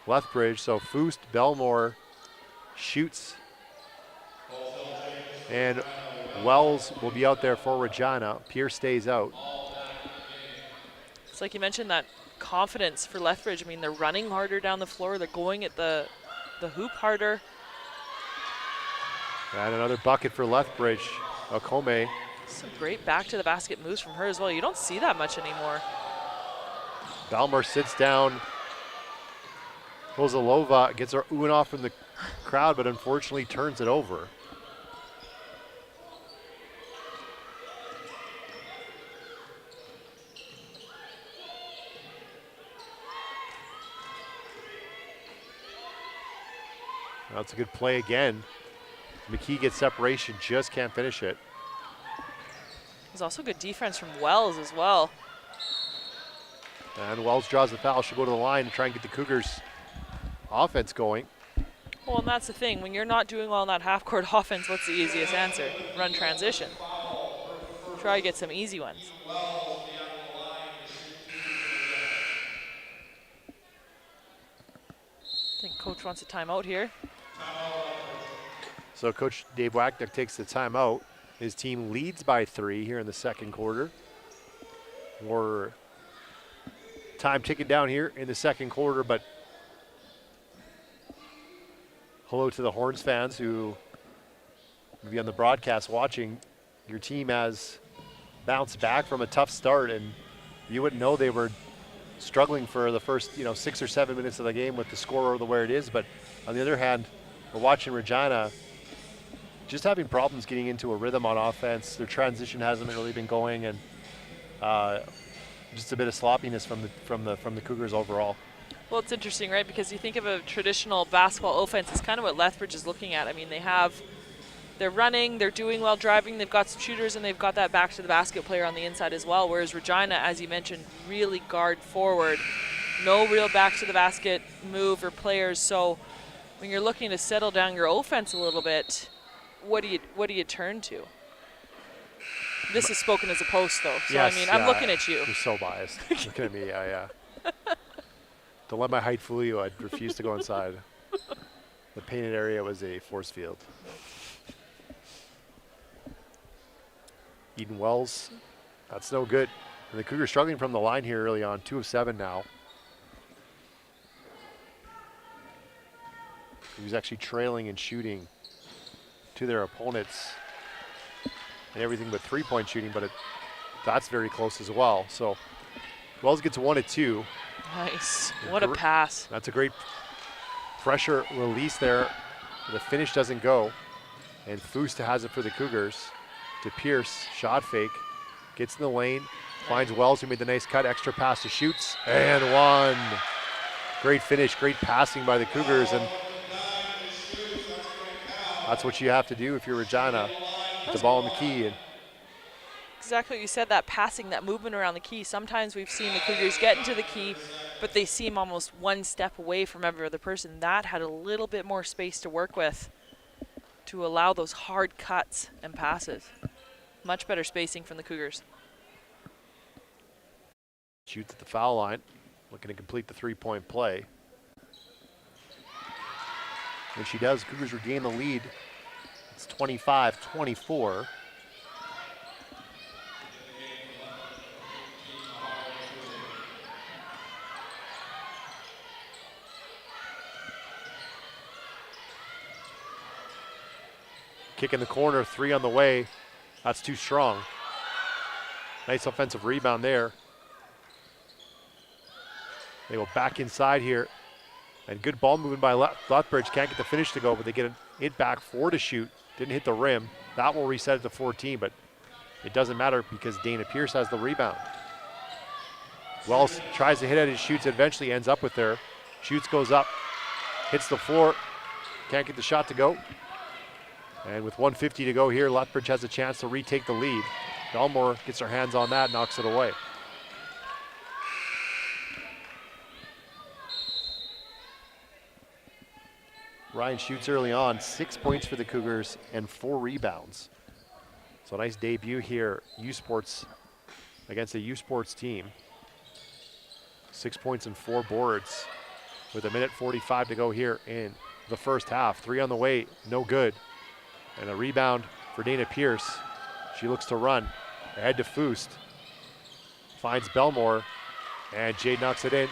Lethbridge. So Foust, Belmore shoots, and Wells will be out there for Regina. Pierce stays out. It's like you mentioned, that confidence for Lethbridge. I mean, they're running harder down the floor. They're going at the hoop harder. And another bucket for Lethbridge. Okome. Some great back to the basket moves from her as well. You don't see that much anymore. Balmer sits down. Kozalova gets her oohing off from the crowd, but unfortunately turns it over. That's a good play again. McKee gets separation, just can't finish it. There's also good defense from Wells as well. And Wells draws the foul. She'll go to the line and try and get the Cougars offense going. Well, and that's the thing. When you're not doing well in that half-court offense, what's the easiest answer? Run transition. Try to get some easy ones. I think coach wants a timeout here. So Coach Dave Wacknick takes the timeout. His team leads by 3 here in the second quarter. More time ticking down here in the second quarter, but hello to the Horns fans who will be on the broadcast watching. Your team has bounced back from a tough start, and you wouldn't know they were struggling for the first 6 or 7 minutes of the game with the score the way it is. But on the other hand, we're watching Regina just having problems getting into a rhythm on offense. Their transition hasn't really been going, and just a bit of sloppiness from the Cougars overall. Well, it's interesting, right? Because you think of a traditional basketball offense, it's kind of what Lethbridge is looking at. I mean, they're running, they're doing well driving, they've got some shooters, and they've got that back to the basket player on the inside as well. Whereas Regina, as you mentioned, really guard forward. No real back to the basket move or players. So when you're looking to settle down your offense a little bit, what do you turn to? This is spoken as a post, though. So yes, I mean, I'm looking at you. You're so biased. Looking at me, yeah. Don't let my height fool you. I'd refuse to go inside. The painted area was a force field. Eden Wells, that's no good. And the Cougars struggling from the line here early on, 2 of 7 now. He was actually trailing and shooting to their opponents and everything but 3-point shooting, but that's very close as well. So Wells gets 1 of 2. Nice. What a pass. That's a great pressure release there. The finish doesn't go. And Fusta has it for the Cougars. To Pierce, shot fake. Gets in the lane, finds Wells who made the nice cut, extra pass to shoots, and 1. Great finish, great passing by the Cougars, and that's what you have to do if you're Regina. Get the ball in the key. And exactly what you said, that passing, that movement around the key. Sometimes we've seen the Cougars get into the key, but they seem almost one step away from every other person. That had a little bit more space to work with to allow those hard cuts and passes. Much better spacing from the Cougars. Shoots at the foul line, looking to complete the 3-point play. When she does, Cougars regain the lead. It's 25-24. Kick in the corner, 3 on the way. That's too strong. Nice offensive rebound there. They go back inside here. And good ball movement by Lethbridge. Can't get the finish to go, but they get it back 4 to shoot. Didn't hit the rim. That will reset it to 14, but it doesn't matter because Dana Pierce has the rebound. Wells tries to hit it and shoots. Eventually ends up with her. Shoots, goes up, hits the floor. Can't get the shot to go. And with 1:50 to go here, Lethbridge has a chance to retake the lead. Belmore gets her hands on that, knocks it away. Ryan shoots early on, 6 points for the Cougars and 4 rebounds. So a nice debut here, U Sports against a U Sports team. 6 points and 4 boards with 1:45 to go here in the first half. 3 on the way, no good. And a rebound for Dana Pierce. She looks to run. Ahead to Foust. Finds Belmore. And Jade knocks it in.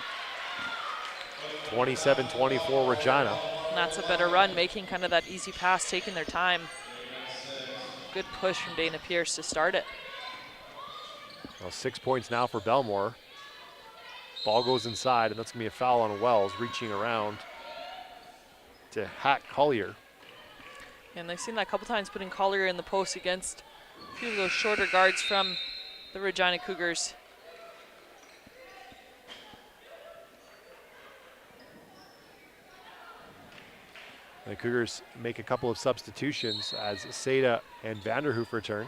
27-24 Regina. And that's a better run, making kind of that easy pass, taking their time. Good push from Dana Pierce to start it. Well, 6 points now for Belmore. Ball goes inside, and that's going to be a foul on Wells, reaching around to hack Collier. And they've seen that a couple times, putting Collier in the post against a few of those shorter guards from the Regina Cougars. The Cougars make a couple of substitutions as Seda and Vanderhoof return.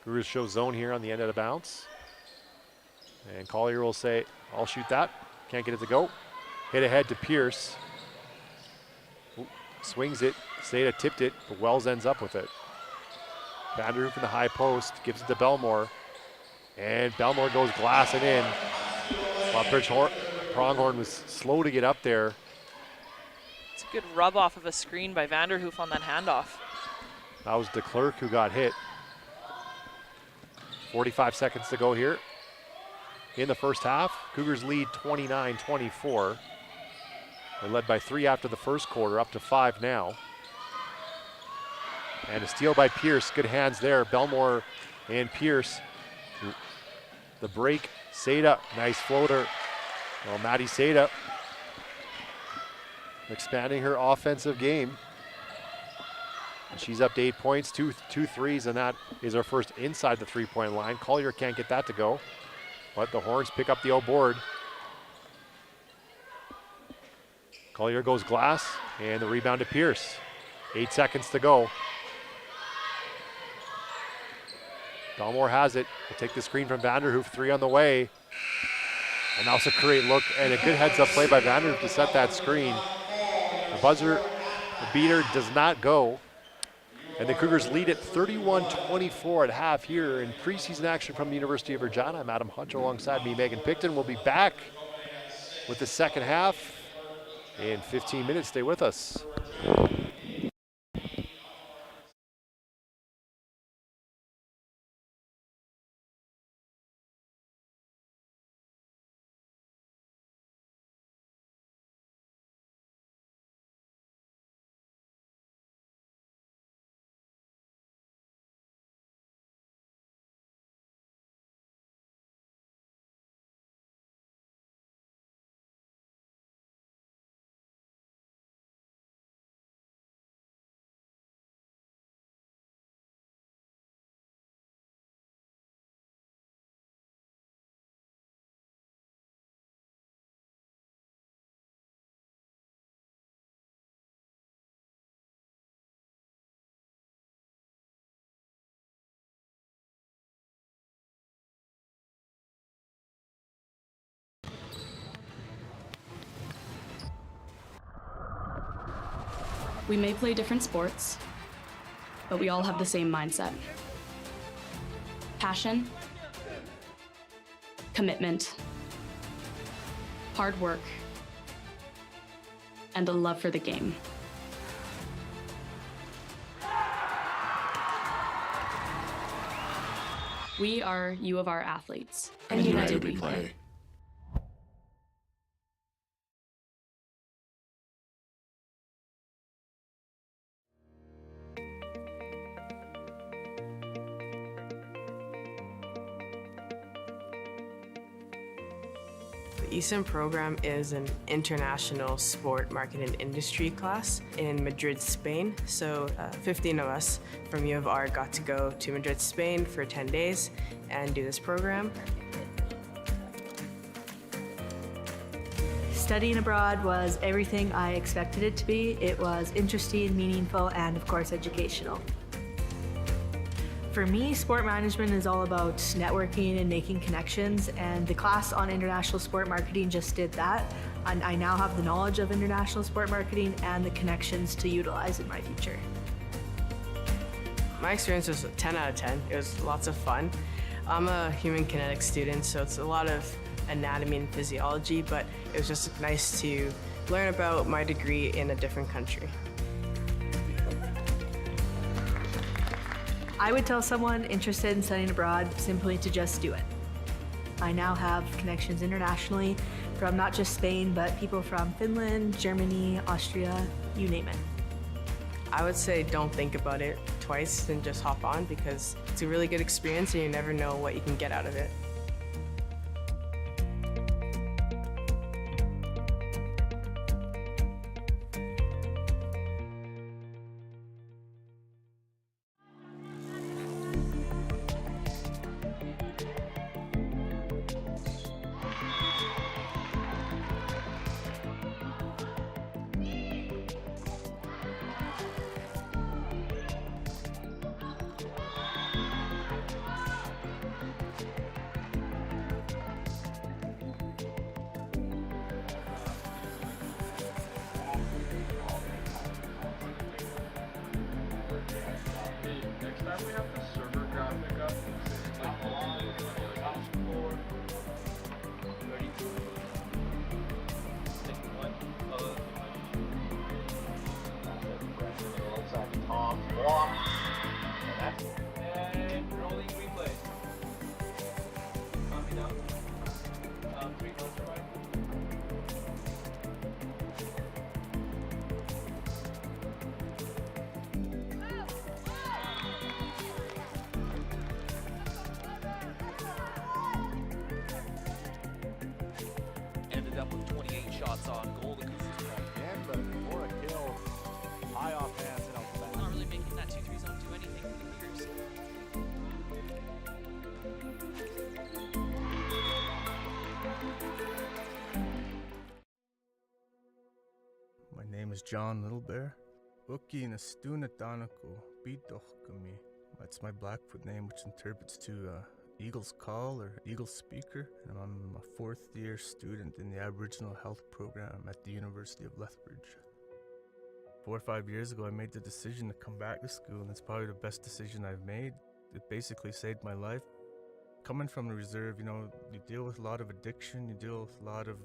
Cougars show zone here on the end of the bounce. And Collier will say, I'll shoot that. Can't get it to go. Hit ahead to Pierce. Ooh, swings it. Seda tipped it, but Wells ends up with it. Vanderhoof in the high post, gives it to Belmore. And Belmore goes glassing in. Lethbridge Pronghorn was slow to get up there. It's a good rub off of a screen by Vanderhoof on that handoff. That was DeClerc who got hit. 45 seconds to go here in the first half. Cougars lead 29-24. They're led by 3 after the first quarter, up to 5 now. And a steal by Pierce, good hands there. Belmore and Pierce. The break, Seda, nice floater. Well, Maddie Seda expanding her offensive game. And she's up to 8 points, two threes, and that is her first inside the three-point line. Collier can't get that to go, but the Horns pick up the O board. Collier goes glass, and the rebound to Pierce. 8 seconds to go. Belmore has it. Will take the screen from Vanderhoof, 3 on the way. And that's a great look, and a good heads-up play by Vanderhoof to set that screen. The buzzer beater does not go. And the Cougars lead at 31-24 at half here in preseason action from the University of Regina. I'm Adam Hunter alongside me, Megan Picton. We'll be back with the second half in 15 minutes. Stay with us. We may play different sports, but we all have the same mindset. Passion, commitment, hard work, and a love for the game. We are U of R athletes, And united we play. The ESIM program is an international sport market and industry class in Madrid, Spain. So 15 of us from U of R got to go to Madrid, Spain for 10 days and do this program. Studying abroad was everything I expected it to be. It was interesting, meaningful, and of course educational. For me, sport management is all about networking and making connections, and the class on international sport marketing just did that. And I now have the knowledge of international sport marketing and the connections to utilize in my future. My experience was a 10 out of 10. It was lots of fun. I'm a human kinetics student, so it's a lot of anatomy and physiology, but it was just nice to learn about my degree in a different country. I would tell someone interested in studying abroad simply to just do it. I now have connections internationally from not just Spain, but people from Finland, Germany, Austria, you name it. I would say don't think about it twice and just hop on, because it's a really good experience and you never know what you can get out of it. Ended up with 28 shots on goal. The Cougars Or a kill high off hands and out the back. Not really making that 2-3 zone do anything for the Cougars. My name is John Littlebear. Uki Nastuna Danako Bidochkami. That's my Blackfoot name, which interprets to Eagle's Call or Eagle Speaker. And I'm a 4th year student in the Aboriginal Health Program at the University of Lethbridge. 4 or 5 years ago, I made the decision to come back to school, and it's probably the best decision I've made. It basically saved my life. Coming from the reserve, you deal with a lot of addiction, you deal with a lot of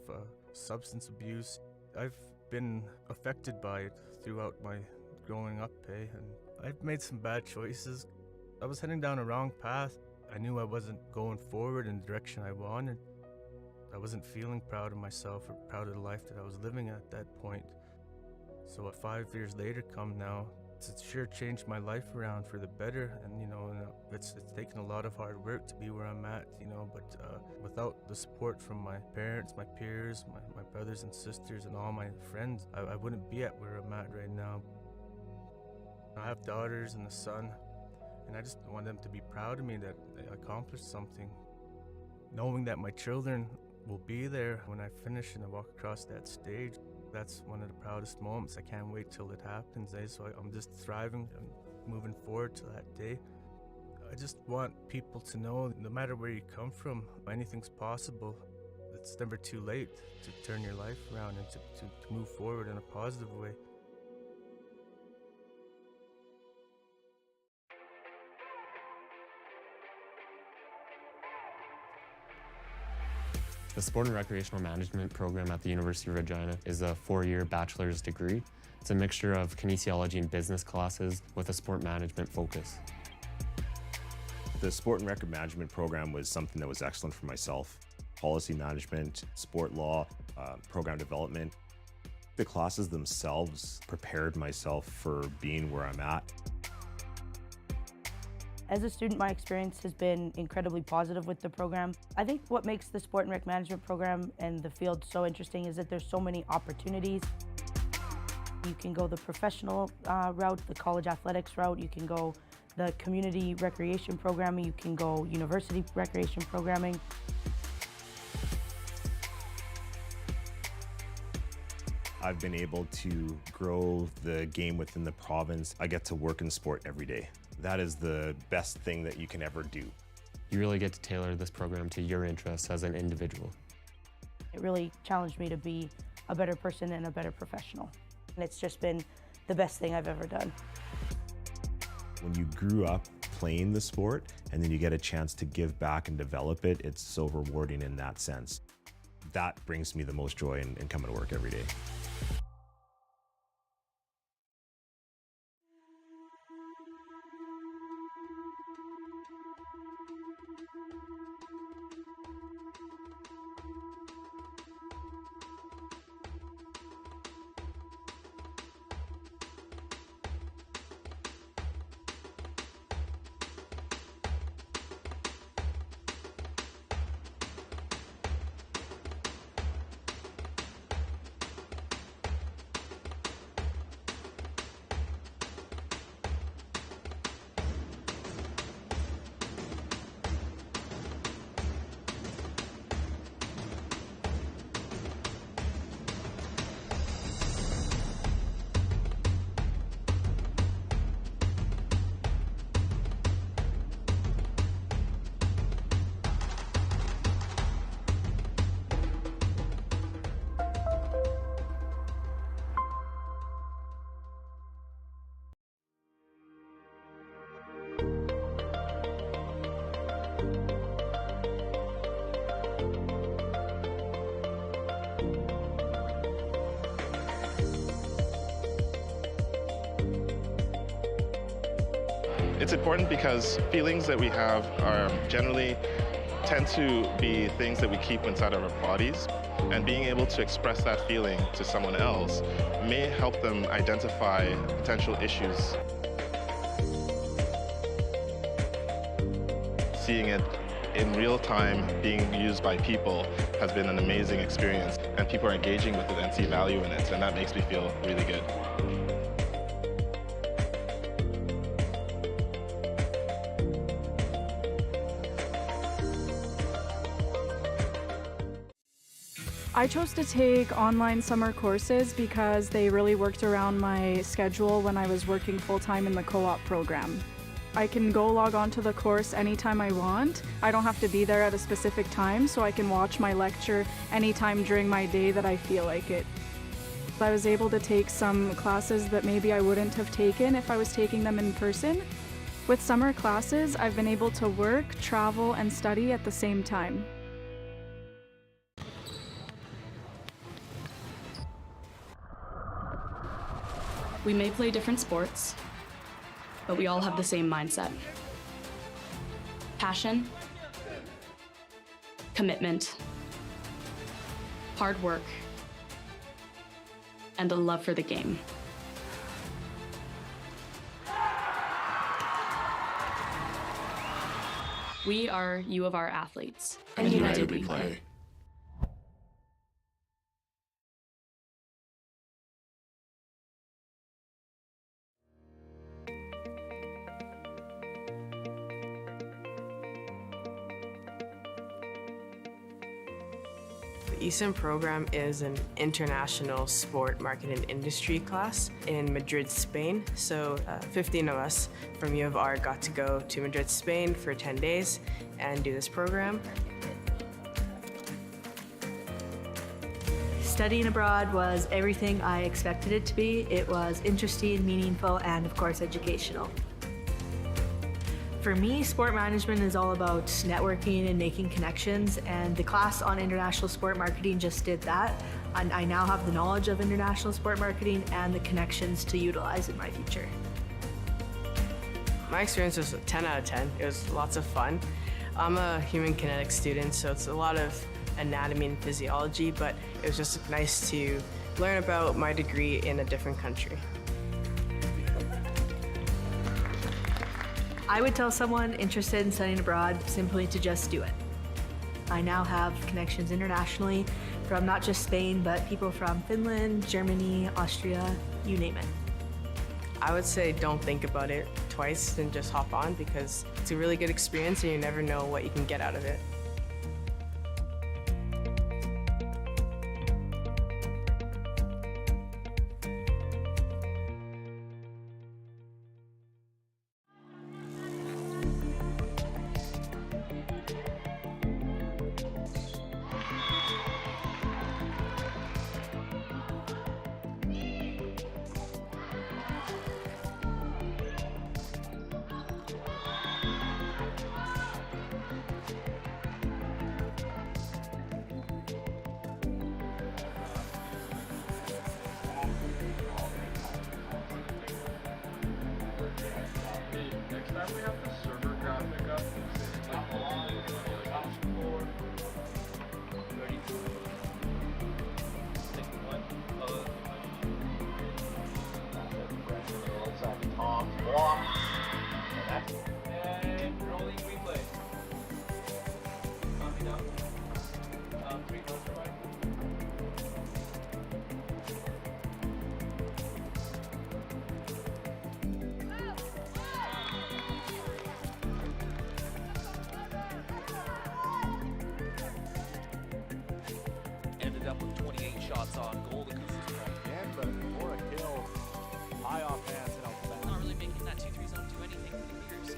substance abuse. I've been affected by it throughout my growing up, and I've made some bad choices. I was heading down a wrong path. I knew I wasn't going forward in the direction I wanted. I wasn't feeling proud of myself or proud of the life that I was living at that point. So 5 years later come now, it's sure changed my life around for the better, and it's taken a lot of hard work to be where I'm at, but without the support from my parents, my peers, my brothers and sisters and all my friends, I wouldn't be at where I'm at right now. I have daughters and a son, and I just want them to be proud of me that I accomplished something. Knowing that my children will be there when I finish and I walk across that stage, that's one of the proudest moments. I can't wait till it happens, so I'm just thriving and moving forward to that day. I just want people to know, no matter where you come from, anything's possible. It's never too late to turn your life around and to move forward in a positive way. The Sport and Recreational Management program at the University of Regina is a 4-year bachelor's degree. It's a mixture of kinesiology and business classes with a sport management focus. The Sport and Rec Management program was something that was excellent for myself. Policy management, sport law, program development. The classes themselves prepared myself for being where I'm at. As a student, my experience has been incredibly positive with the program. I think what makes the Sport and Rec Management program and the field so interesting is that there's so many opportunities. You can go the professional route, the college athletics route, you can go the community recreation programming, you can go university recreation programming. I've been able to grow the game within the province. I get to work in sport every day. That is the best thing that you can ever do. You really get to tailor this program to your interests as an individual. It really challenged me to be a better person and a better professional. And it's just been the best thing I've ever done. When you grew up playing the sport and then you get a chance to give back and develop it, it's so rewarding in that sense. That brings me the most joy in coming to work every day. It's important because feelings that we have are generally tend to be things that we keep inside of our bodies, and being able to express that feeling to someone else may help them identify potential issues. Seeing it in real time being used by people has been an amazing experience, and people are engaging with it and see value in it, and that makes me feel really good. I chose to take online summer courses because they really worked around my schedule when I was working full-time in the co-op program. I can go log on to the course anytime I want. I don't have to be there at a specific time, so I can watch my lecture anytime during my day that I feel like it. I was able to take some classes that maybe I wouldn't have taken if I was taking them in person. With summer classes, I've been able to work, travel, and study at the same time. We may play different sports, but we all have the same mindset. Passion, commitment, hard work, and a love for the game. We are U of R athletes, and united we play. The ESIM program is an international sport market and industry class in Madrid, Spain. So 15 of us from U of R got to go to Madrid, Spain for 10 days and do this program. Studying abroad was everything I expected it to be. It was interesting, meaningful, and of course educational. For me, sport management is all about networking and making connections, and the class on international sport marketing just did that. And I now have the knowledge of international sport marketing and the connections to utilize in my future. My experience was a 10 out of 10. It was lots of fun. I'm a human kinetics student, so it's a lot of anatomy and physiology, but it was just nice to learn about my degree in a different country. I would tell someone interested in studying abroad simply to just do it. I now have connections internationally from not just Spain, but people from Finland, Germany, Austria, you name it. I would say don't think about it twice and just hop on, because it's a really good experience and you never know what you can get out of it. Ended up with 28 shots on goal. The Cougars again, but for a kill, high off hands and out the back. Not really making that 2-3 zone do anything for the Cougars.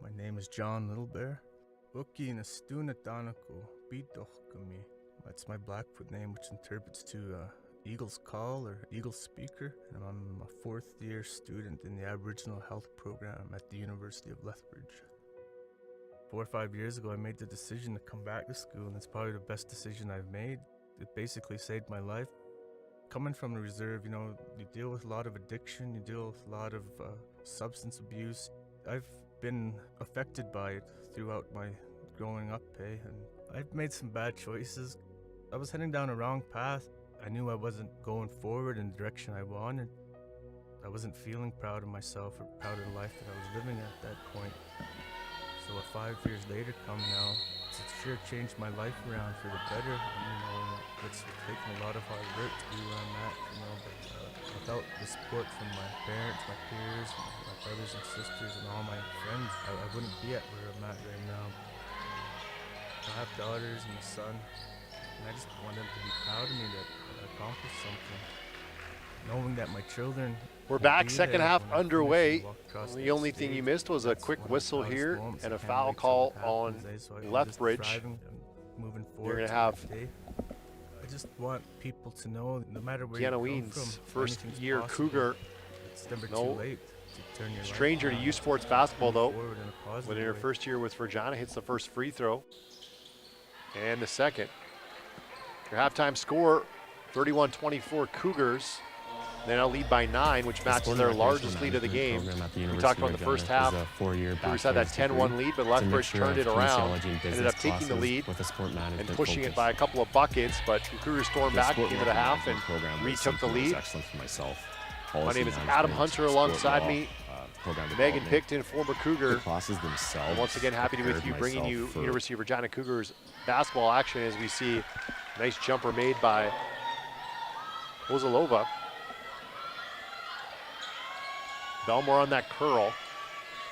My name is John Littlebear. Uki Nastuna Danako Bidochkami. That's my Blackfoot name, which interprets to Eagle's Call or Eagle Speaker. And I'm a fourth year student in the Aboriginal Health Program at the University of Lethbridge. 4 or 5 years ago, I made the decision to come back to school, and it's probably the best decision I've made. It basically saved my life. Coming from the reserve, you know, you deal with a lot of addiction, you deal with a lot of substance abuse. I've been affected by it throughout my growing up, and I've made some bad choices. I was heading down a wrong path. I knew I wasn't going forward in the direction I wanted. I wasn't feeling proud of myself or proud of the life that I was living at that point. So 5 years later come now, it's sure changed my life around for the better. And, you know, it's taken a lot of hard work to be where I'm at, you know, but without the support from my parents, my peers, my brothers and sisters, and all my friends, I wouldn't be at where I'm at right now. I have daughters and a son, and I just want them to be proud of me that I accomplished something. Knowing that my children. We're back, second half underway. The only thing you missed was a quick whistle here and a foul call on Lethbridge. You're going to have I just want people to know, no matter where Deanna you come Weens, from, first year Cougar. It's never No too late to turn your life stranger to around. U Sports basketball though. Forward in a positive When in her way. first year with Regina, hits the first free throw. And the second. Your halftime score, 31-24 Cougars. They now lead by 9, which matches their largest lead of the game. We talked about the first half. Cougars had that 10-1 lead, but Lethbridge turned it around. Ended up taking the lead and pushing it by a couple of buckets, but the Cougars stormed back into the half and retook the lead. Excellent for myself. My name is Adam Hunter alongside me. Megan Picton, former Cougar. The classes themselves. And once again, happy to be with you, bringing you University of Regina Cougars basketball action as we see a nice jumper made by Ozalova. Belmore on that curl.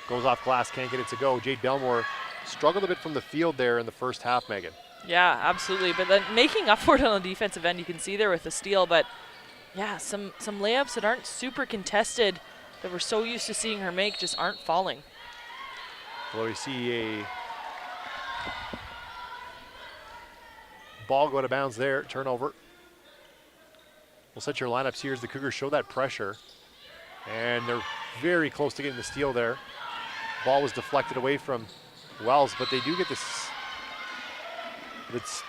Goes off glass, can't get it to go. Jade Belmore struggled a bit from the field there in the first half, Megan. Yeah, absolutely. But then making up for it on the defensive end, you can see there with the steal. But yeah, some layups that aren't super contested that we're so used to seeing her make just aren't falling. Well, we see a ball go out of bounds there, turnover. We'll set your lineups here as the Cougars show that pressure. And they're very close to getting the steal there. Ball was deflected away from Wells, but they do get this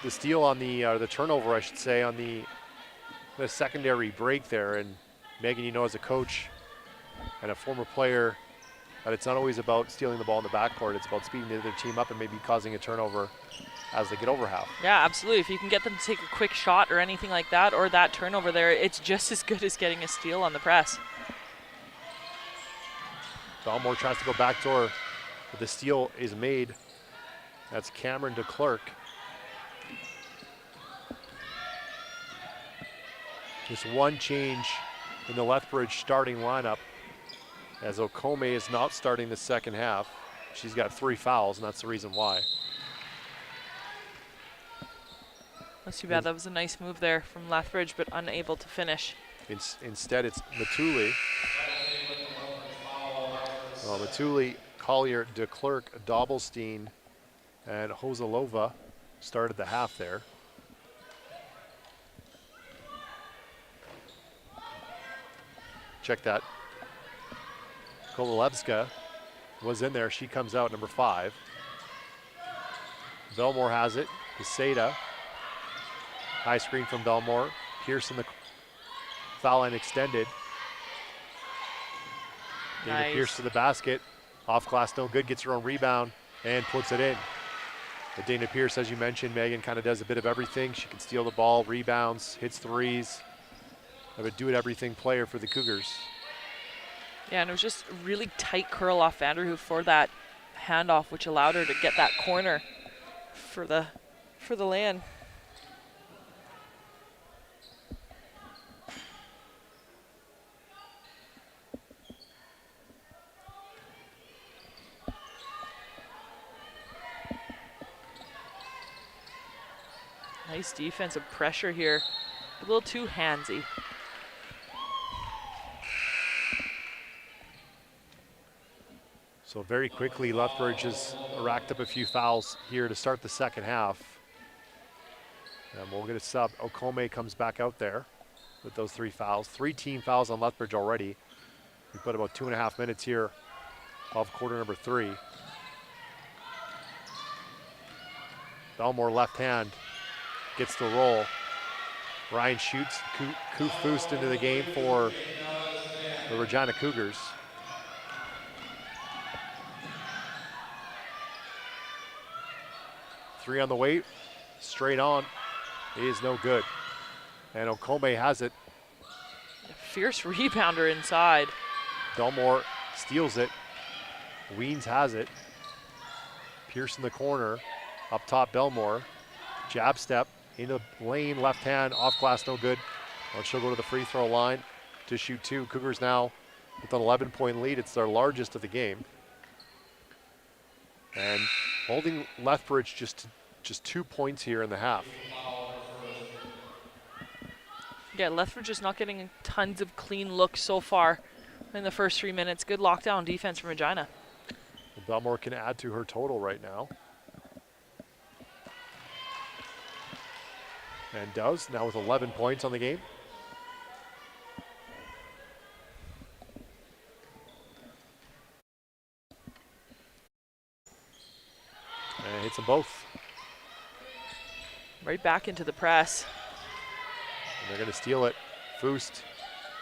the steal on the turnover, I should say, on the secondary break there. And Megan, you know, as a coach and a former player, that it's not always about stealing the ball in the backcourt. It's about speeding the other team up and maybe causing a turnover as they get over half. Yeah, absolutely. If you can get them to take a quick shot or anything like that, or that turnover there, it's just as good as getting a steal on the press. Belmore tries to go backdoor, but the steal is made. That's Cameron DeClerc. Just one change in the Lethbridge starting lineup, as Okome is not starting the second half. She's got 3 fouls, and that's the reason why. That's too bad. That was a nice move there from Lethbridge, but unable to finish. Instead, it's Matuli. Matuli, Collier, DeClerc, Dobbelstein, and Hozalova started the half there. Check that. Kovalevska was in there. She comes out, number 5. Belmore has it. Caseta. High screen from Belmore. Pearson, the foul line extended. Dana Nice. Pierce to the basket. Off glass, no good. Gets her own rebound and puts it in. But Dana Pierce, as you mentioned, Megan, kind of does a bit of everything. She can steal the ball, rebounds, hits threes. Of a do-it-everything player for the Cougars. Yeah, and it was just a really tight curl off Vanderhoof for that handoff, which allowed her to get that corner for the lay-in. Nice defensive pressure here. A little too handsy. So very quickly, Lethbridge has racked up a few fouls here to start the second half. And we'll get a sub. Okome comes back out there with those 3 fouls. 3 team fouls on Lethbridge already. We put about 2.5 minutes here of quarter number 3. Belmore left hand gets the roll. Ryan shoots. Kufust into the game for the Regina Cougars. Three on the way, straight on, is no good. And Okome has it. Fierce rebounder inside. Belmore steals it. Weens has it. Pierce in the corner. Up top, Belmore. Jab step into lane, left hand, off glass, no good. Well, she'll go to the free throw line to shoot two. Cougars now with an 11-point lead. It's their largest of the game. And holding Lethbridge just 2 points here in the half. Yeah, Lethbridge is not getting tons of clean looks so far in the first 3 minutes. Good lockdown defense from Regina. Belmore can add to her total right now. And does, now with 11 points on the game. And hits them both. Right back into the press. And they're going to steal it. Fust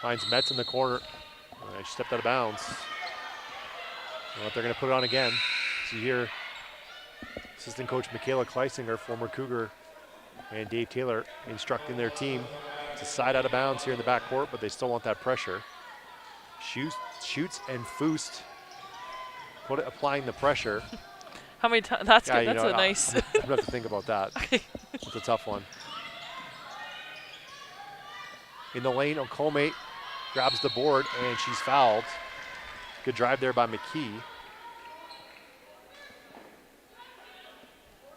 finds Metz in the corner. She stepped out of bounds. But they're going to put it on again. So here, assistant coach Michaela Kleisinger, former Cougar, and Dave Taylor instructing their team to side out of bounds here in the backcourt, but they still want that pressure. Shoots and Fust applying the pressure. How many times? That's Yeah, good. That's a nice. I'm going to have to think about that. It's a tough one. In the lane, Okome grabs the board, and she's fouled. Good drive there by McKee.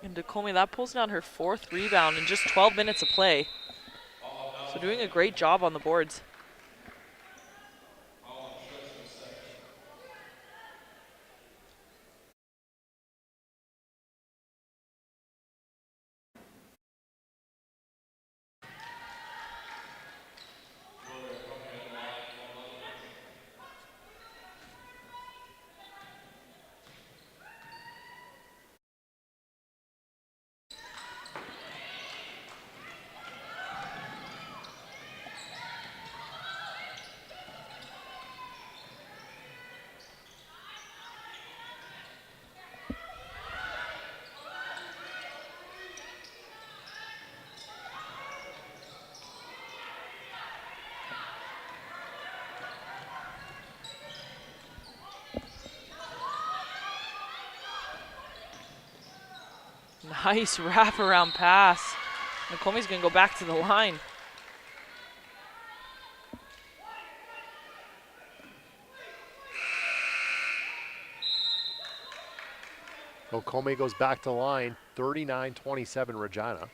And Okome, that pulls down her 4th rebound in just 12 minutes of play. So doing a great job on the boards. Nice wraparound pass. Nakomi's going to go back to the line. Okome goes back to the line, 39-27 Regina.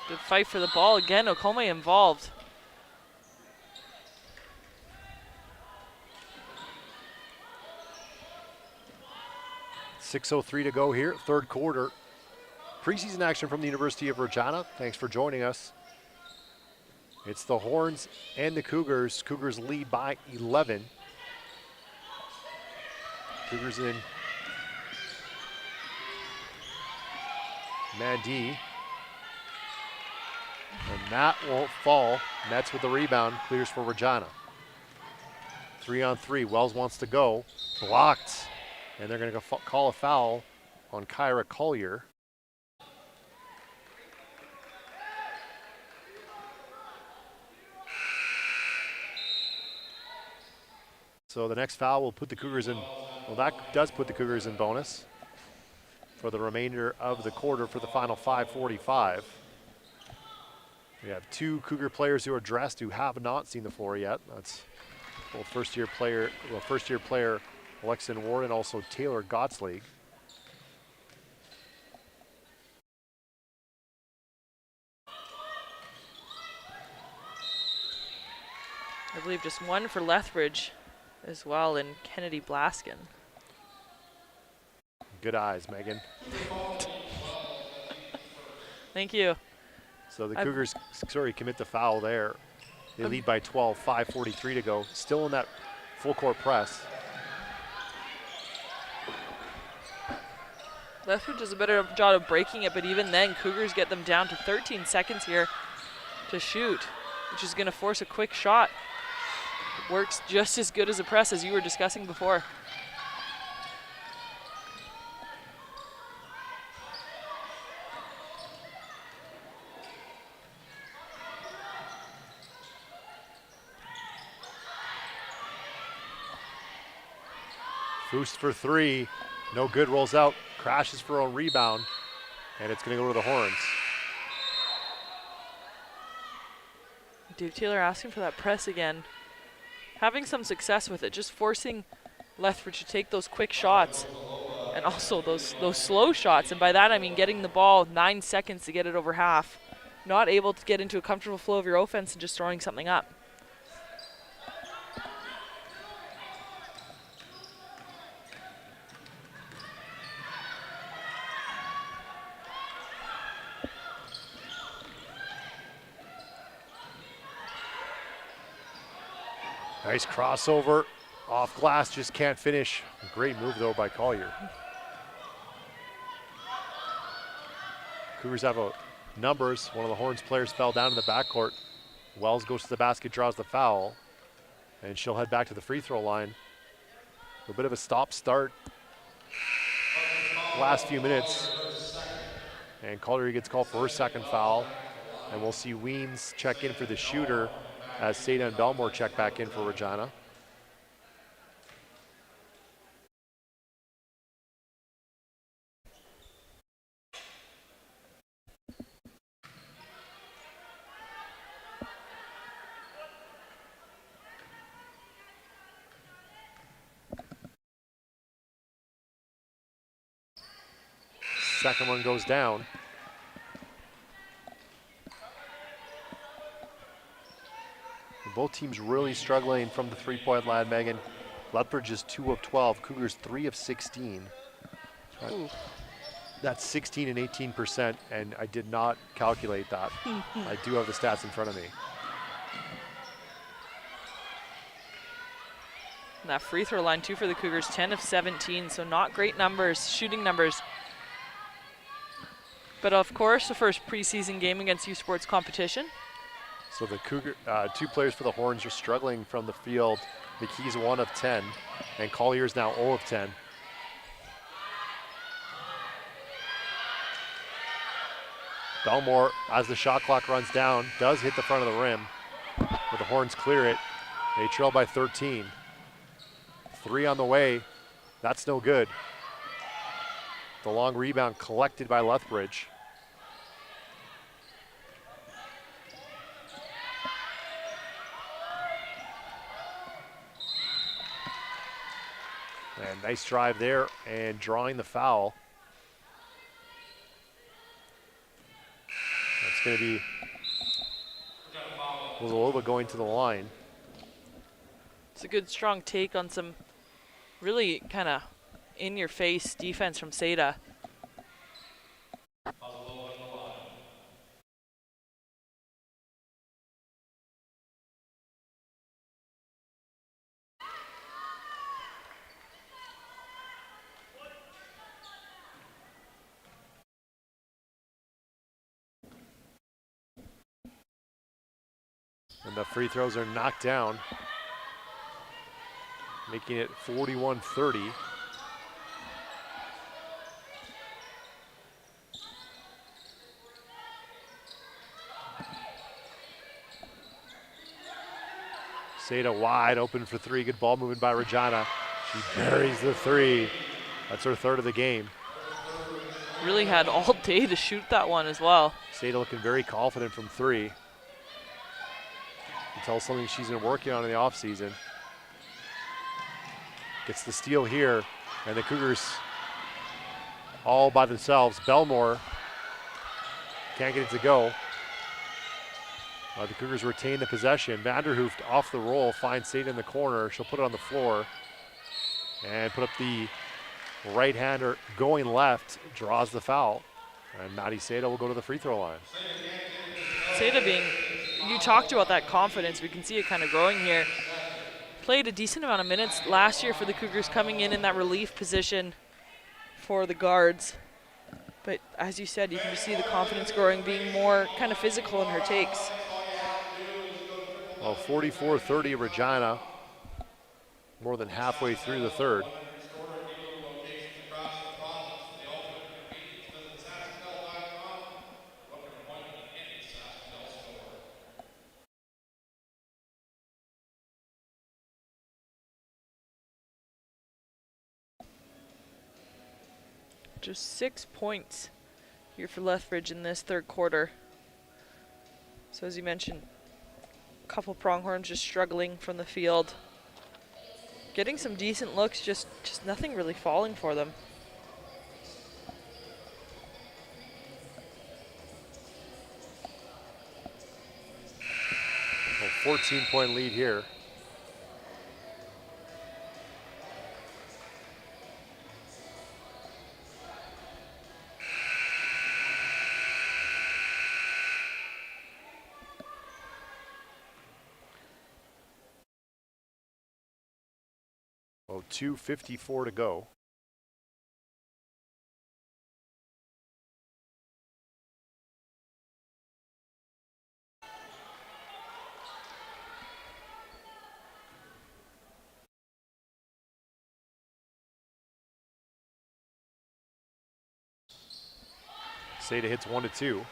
Good fight for the ball again. Okome involved. .6:03 to go here, third quarter. Preseason action from the University of Regina. Thanks for joining us. It's the Horns and the Cougars. Cougars lead by 11. Cougars in Mandy. And that won't fall. Metz with the rebound, clears for Regina. 3-on-3, Wells wants to go. Blocked. And they're going to call a foul on Kyra Collier. So the next foul will put the Cougars in, well, that does put the Cougars in bonus for the remainder of the quarter for the final 5:45. We have two Cougar players who are dressed who have not seen the floor yet. That's both first-year player Alexin Ward and also Taylor Gottslig. believe just one for Lethbridge as well in Kennedy Blaskin. Good eyes, Megan. Thank you. So the Cougars, commit the foul there. They lead by 12, 5:43 to go. Still in that full court press. Lethbridge does a better job of breaking it, but even then, Cougars get them down to 13 seconds here to shoot, which is going to force a quick shot. It works just as good as a press as you were discussing before. Foust for three, no good, rolls out, crashes for a rebound, and it's going to go to the Horns. Dave Taylor asking for that press again. Having some success with it, just forcing Lethbridge to take those quick shots and also those slow shots. And by that, I mean getting the ball 9 seconds to get it over half. Not able to get into a comfortable flow of your offense and just throwing something up. Nice crossover, off glass, just can't finish. Great move though by Collier. Cougars have numbers. One of the Horns players fell down in the backcourt. Wells goes to the basket, draws the foul, and she'll head back to the free throw line. A bit of a stop-start last few minutes. And Collier gets called for her second foul. And we'll see Weems check in for the shooter as Seda and Belmore check back in for Regina. Second one goes down. Both teams really struggling from the three-point line, Megan. Lethbridge is 2 of 12, Cougars 3 of 16. That's 16 and 18%, and I did not calculate that. I do have the stats in front of me. And that free throw line too for the Cougars, 10 of 17, so not great numbers, shooting numbers. But of course, the first preseason game against U Sports competition. So the two players for the Horns are struggling from the field. McKee's 1 of 10, and Collier's now 0 of 10. Belmore, as the shot clock runs down, does hit the front of the rim, but the Horns clear it. They trail by 13. 3 on the way, that's no good. The long rebound collected by Lethbridge. And nice drive there and drawing the foul. That's going to be Willowa going to the line. It's a good strong take on some really kind of in-your-face defense from Seda. And the free throws are knocked down, making it 41-30. Seda wide open for three. Good ball movement by Regina. She buries the three. That's her third of the game. Really had all day to shoot that one as well. Seda looking very confident from three. You can tell something she's been working on in the offseason. Gets the steal here, and the Cougars all by themselves. Belmore can't get it to go. The Cougars retain the possession. Vanderhooft off the roll, finds Seda in the corner. She'll put it on the floor and put up the right-hander going left, draws the foul. And Maddie Seda will go to the free throw line. Seda you talked about that confidence. We can see it kind of growing here. Played a decent amount of minutes last year for the Cougars, coming in that relief position for the guards. But as you said, you can just see the confidence growing, being more kind of physical in her takes. Well, 44-30 Regina, more than halfway through the third. Just 6 points here for Lethbridge in this third quarter. So as you mentioned, a couple Pronghorns just struggling from the field. Getting some decent looks, just nothing really falling for them. A 14-point lead here. Oh, 2:54 to go. Seda hits 1-2.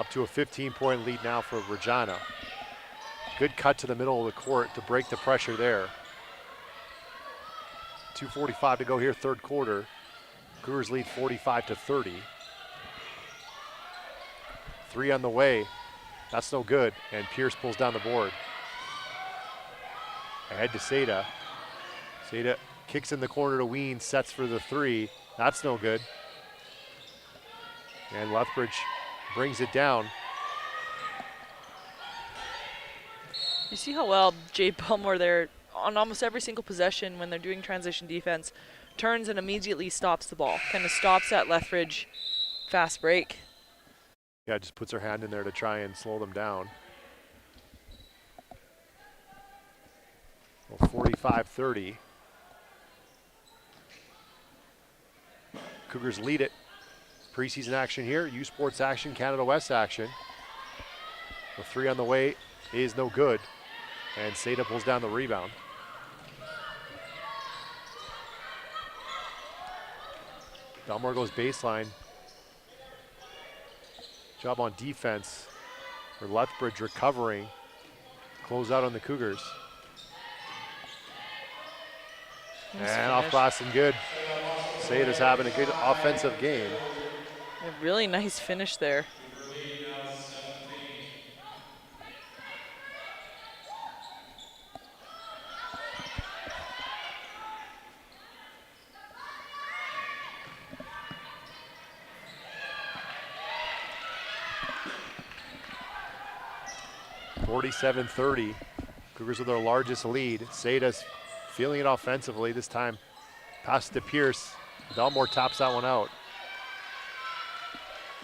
Up to a 15-point lead now for Regina. Good cut to the middle of the court to break the pressure there. 2:45 to go here, third quarter. Cougars lead 45-30. Three on the way. That's no good, and Pierce pulls down the board. Ahead to Seda. Seda kicks in the corner to Ween, sets for the three. That's no good. And Lethbridge brings it down. You see how well Jade Belmore there, on almost every single possession when they're doing transition defense, turns and immediately stops the ball. Kind of stops that Lethbridge fast break. Yeah, just puts her hand in there to try and slow them down. Well, 45-30. Cougars lead it. Preseason action here, U Sports action, Canada West action. The three on the way is no good, and Seda pulls down the rebound. Belmore goes baseline. Job on defense for Lethbridge recovering. Close out on the Cougars. Nice and off glass and good. Seda's having a good offensive game. A really nice finish there. (47-30). Cougars with their largest lead. Seda's feeling it offensively this time. Pass to Pierce. Belmore tops that one out.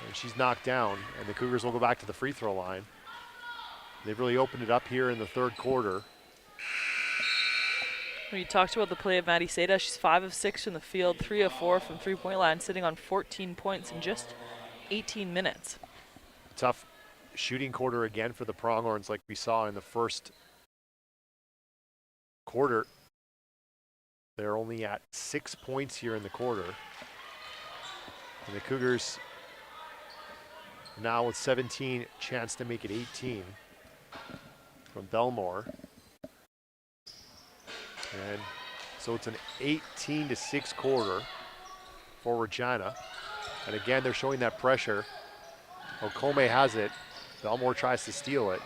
And she's knocked down, and the Cougars will go back to the free throw line. They've really opened it up here in the third quarter. We talked about the play of Maddie Seda. She's 5 of 6 from the field, 3 of 4 from three-point line, sitting on 14 points in just 18 minutes. Tough shooting quarter again for the Pronghorns, like we saw in the first quarter. They're only at 6 points here in the quarter. And the Cougars now with 17, chance to make it 18 from Belmore. And so it's an 18-6 quarter for Regina. And again, they're showing that pressure. Okome has it. Belmore tries to steal it.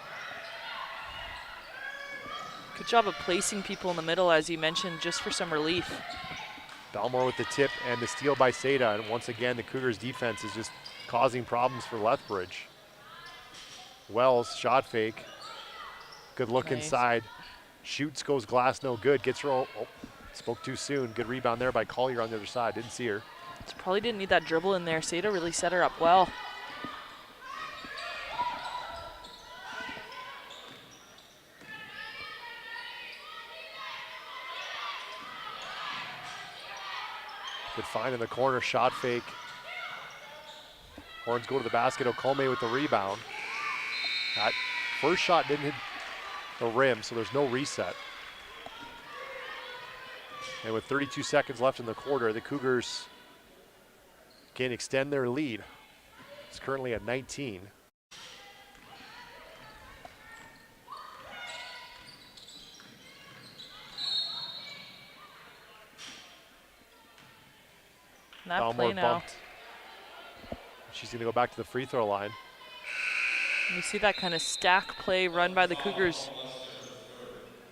Good job of placing people in the middle, as you mentioned, just for some relief. Belmore with the tip and the steal by Seda. And once again, the Cougars defense is just causing problems for Lethbridge. Wells, shot fake. Good look Nice. inside. Shoots, goes glass, no good. Gets her, spoke too soon. Good rebound there by Collier on the other side. Didn't see her. Just probably didn't need that dribble in there. Seda really set her up well. Good find in the corner, shot fake. Horns go to the basket. Okome with the rebound. That first shot didn't hit the rim, so there's no reset. And with 32 seconds left in the quarter, the Cougars can extend their lead. It's currently at 19. That play now. Bumped. She's going to go back to the free throw line. You see that kind of stack play run by the Cougars,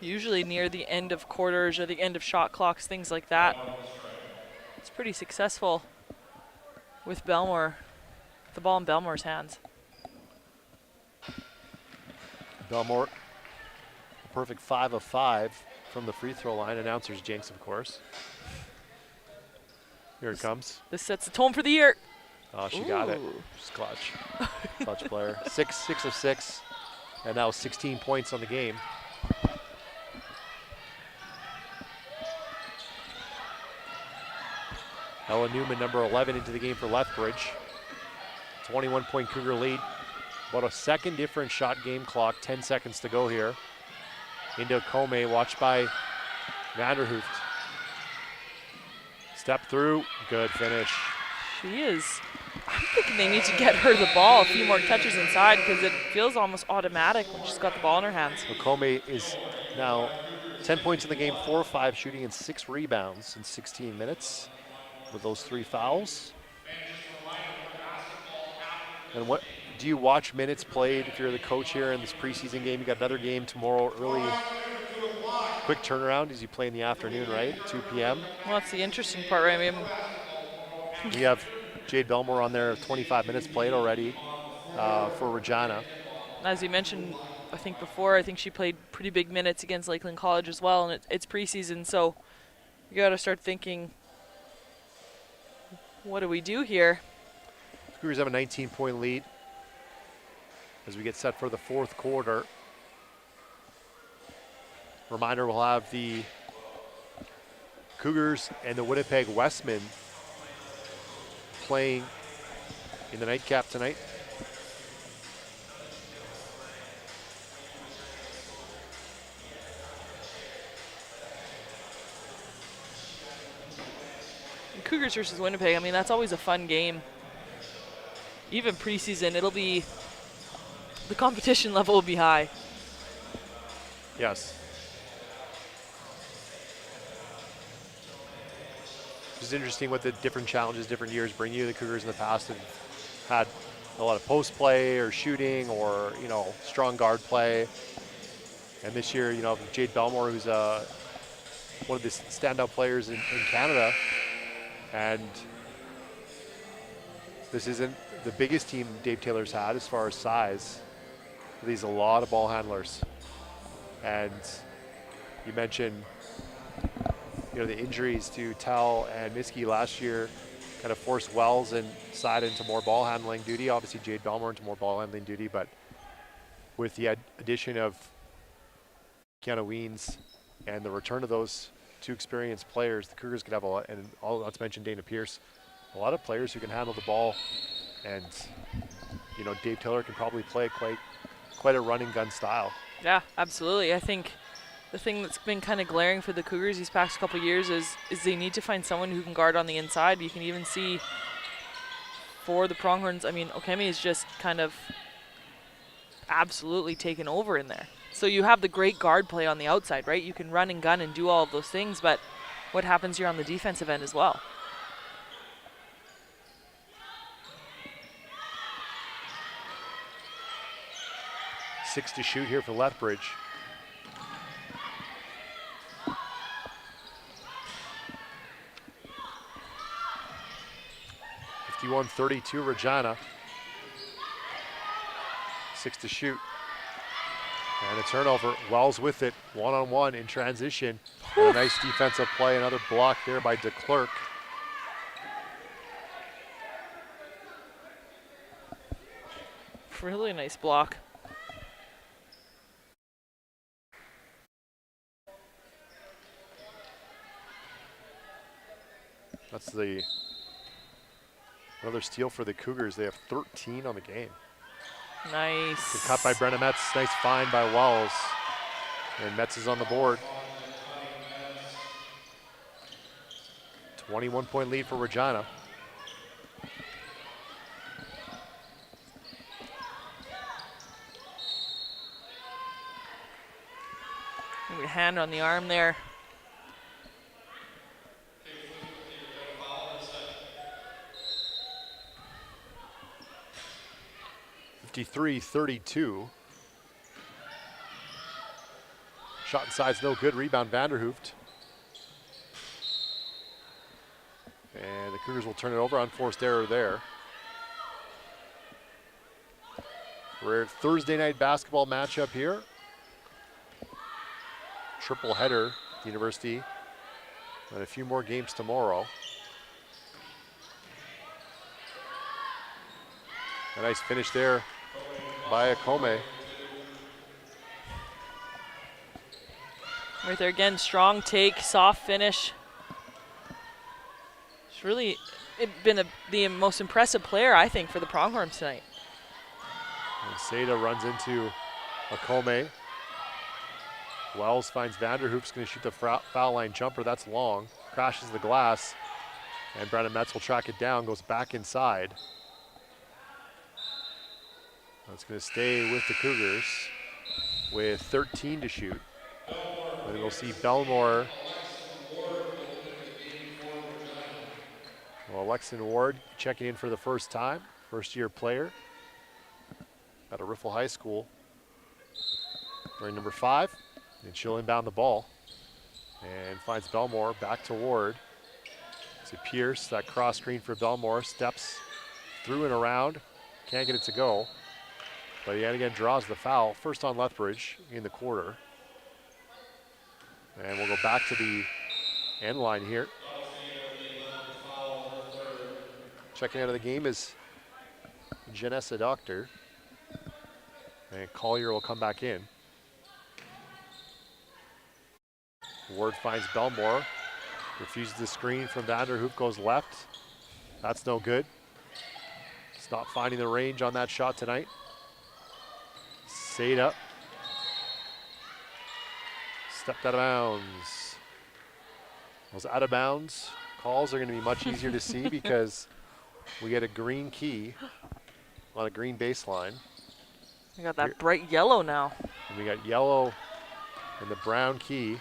usually near the end of quarters or the end of shot clocks, things like that. It's pretty successful with Belmore, the ball in Belmore's hands. Belmore, a perfect 5 of 5 from the free throw line. Announcers jinx, of course. Here it comes. This sets the tone for the year. Oh, she got it. She's clutch. Clutch player. 6 of 6, and now 16 points on the game. Ella Newman, number 11, into the game for Lethbridge. 21-point Cougar lead. About a second different shot game clock. 10 seconds to go here. Into Kome, watched by Vanderhooft. Step through, good finish. She is. I'm thinking they need to get her the ball, a few more touches inside, because it feels almost automatic when she's got the ball in her hands. Okome is now 10 points in the game, 4 of 5 shooting, and 6 rebounds in 16 minutes with those 3 fouls. And what do you watch minutes played if you're the coach here in this preseason game? You got another game tomorrow early. Quick turnaround as you play in the afternoon, right? 2 p.m. Well, that's the interesting part, right? I mean, we have Jade Belmore on there, 25 minutes played already for Regina. As you mentioned, I think before, I think she played pretty big minutes against Lakeland College as well, and it's preseason, so you got to start thinking, what do we do here? The Cougars have a 19-point lead as we get set for the 4th quarter. Reminder, we'll have the Cougars and the Winnipeg Westmen playing in the nightcap tonight. Cougars versus Winnipeg, I mean, that's always a fun game. Even preseason, it'll be, the competition level will be high. Yes. It's interesting what the different challenges, different years bring you. The Cougars in the past have had a lot of post play or shooting or, you know, strong guard play. And this year, you know, Jade Belmore, who's one of the standout players in Canada. And this isn't the biggest team Dave Taylor's had as far as size. But he's a lot of ball handlers. And you mentioned, you know, the injuries to Tal and Miski last year kind of forced Wells and Sada into more ball handling duty. Obviously, Jade Belmore into more ball handling duty, but with the addition of Kiana Weens and the return of those 2 experienced players, the Cougars could have a lot, and all not to mention Dana Pierce, a lot of players who can handle the ball. And, you know, Dave Taylor can probably play quite a running gun style. Yeah, absolutely. I think the thing that's been kind of glaring for the Cougars these past couple years is they need to find someone who can guard on the inside. You can even see for the Pronghorns, I mean, Okemi is just kind of absolutely taken over in there. So you have the great guard play on the outside, right? You can run and gun and do all of those things, but what happens here on the defensive end as well? Six to shoot here for Lethbridge. .51-32 Regina. 6 to shoot. And a turnover. Wells with it, one-on-one in transition. And a nice defensive play, another block there by DeClerc. Really nice block. That's another steal for the Cougars. They have 13 on the game. Nice. Good cut by Brenna Metz. Nice find by Wells. And Metz is on the board. 21-point lead for Regina. Maybe a hand on the arm there. (53-32). Shot inside's no good. Rebound Vanderhooft. And the Cougars will turn it over. Unforced error there. We're at Thursday night basketball matchup here. Triple header at the University. And a few more games tomorrow. A nice finish there by Akome. Right there again, strong take, soft finish. It's really been the most impressive player, I think, for the Pronghorns tonight. And Seda runs into Akome. Wells finds Vanderhoof's going to shoot the foul line jumper. That's long. Crashes the glass. And Brennan Metz will track it down, goes back inside. That's going to stay with the Cougars with 13 to shoot. And we'll see Belmore. Well, Alexin Ward checking in for the first time. First-year player at a Riffle High School. Wearing number 5. And she'll inbound the ball. And finds Belmore back to Ward. To Pierce, that cross screen for Belmore. Steps through and around. Can't get it to go. But yet again draws the foul. First on Lethbridge in the quarter. And we'll go back to the end line here. Checking out of the game is Janessa Doctor. And Collier will come back in. Ward finds Belmore. Refuses the screen from Vanderhoof, goes left. That's no good. It's not finding the range on that shot tonight. Seda. Stepped out of bounds. Those out of bounds calls are going to be much easier to see because we get a green key on a green baseline. We got that bright yellow now. And we got yellow and the brown key.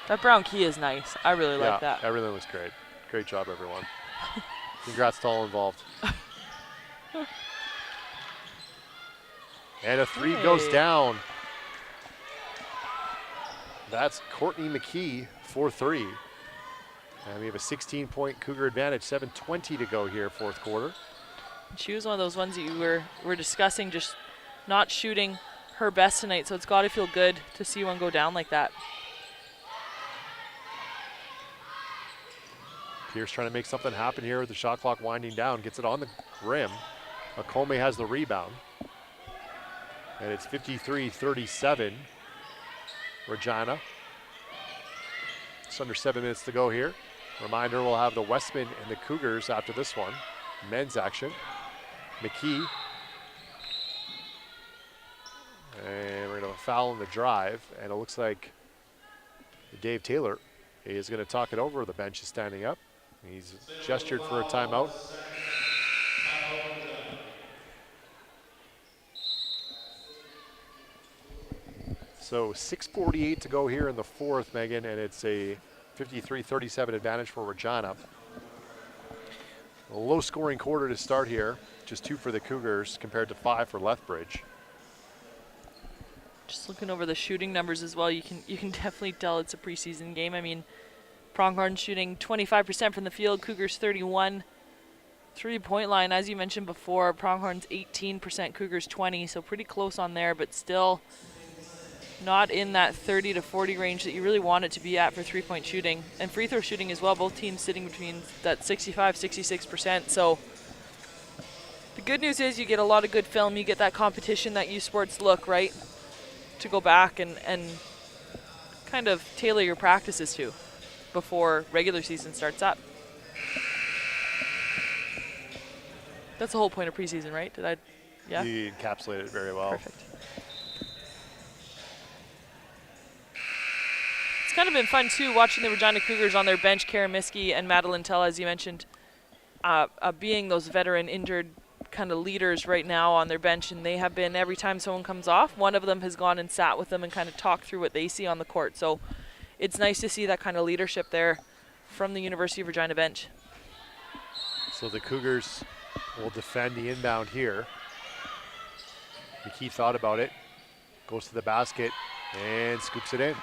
That brown key is nice. I really like that. Everything looks great. Great job, everyone. Congrats to all involved. And a 3 goes down. That's Courtney McKee for 3. And we have a 16-point Cougar advantage, 7:20 to go here, fourth quarter. She was one of those ones that you were discussing, just not shooting her best tonight, so it's got to feel good to see one go down like that. Pierce trying to make something happen here with the shot clock winding down. Gets it on the rim. Akome has the rebound. And it's 53-37. Regina. Just under 7 minutes to go here. Reminder, we'll have the Westman and the Cougars after this one. Men's action. McKee. And we're going to have a foul in the drive. And it looks like Dave Taylor is going to talk it over. The bench is standing up. He's gestured for a timeout. So 6:48 to go here in the fourth, Megan, and it's a 53-37 advantage for Regina. A low-scoring quarter to start here. Just 2 for the Cougars compared to 5 for Lethbridge. Just looking over the shooting numbers as well, you can definitely tell it's a preseason game. I mean, Pronghorns shooting 25% from the field, Cougars 31. 3-point line, as you mentioned before, Pronghorns 18%, Cougars 20, so pretty close on there, but still not in that 30 to 40 range that you really want it to be at for 3-point shooting. And free throw shooting as well, both teams sitting between that 65, 66%. So the good news is you get a lot of good film, you get that competition, that U Sports look, right? To go back and kind of tailor your practices to before regular season starts up. That's the whole point of preseason, right? Did I? Yeah. You encapsulated it very well. Perfect. It's kind of been fun too watching the Regina Cougars on their bench, Kara Miskey and Madeline Tell, as you mentioned, being those veteran injured kind of leaders right now on their bench, and they have been, every time someone comes off, one of them has gone and sat with them and kind of talked through what they see on the court. So it's nice to see that kind of leadership there from the University of Regina bench. So the Cougars will defend the inbound here. McKee thought about it, goes to the basket and scoops it in.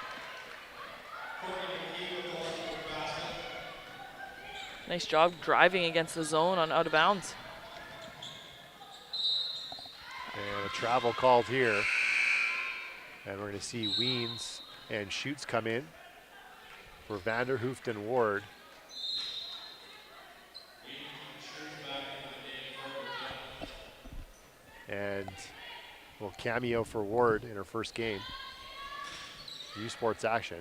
Nice job driving against the zone on out of bounds. And a travel called here. And we're going to see Weens and Schutz come in for Vanderhooft and Ward. And a little cameo for Ward in her first game. U Sports action.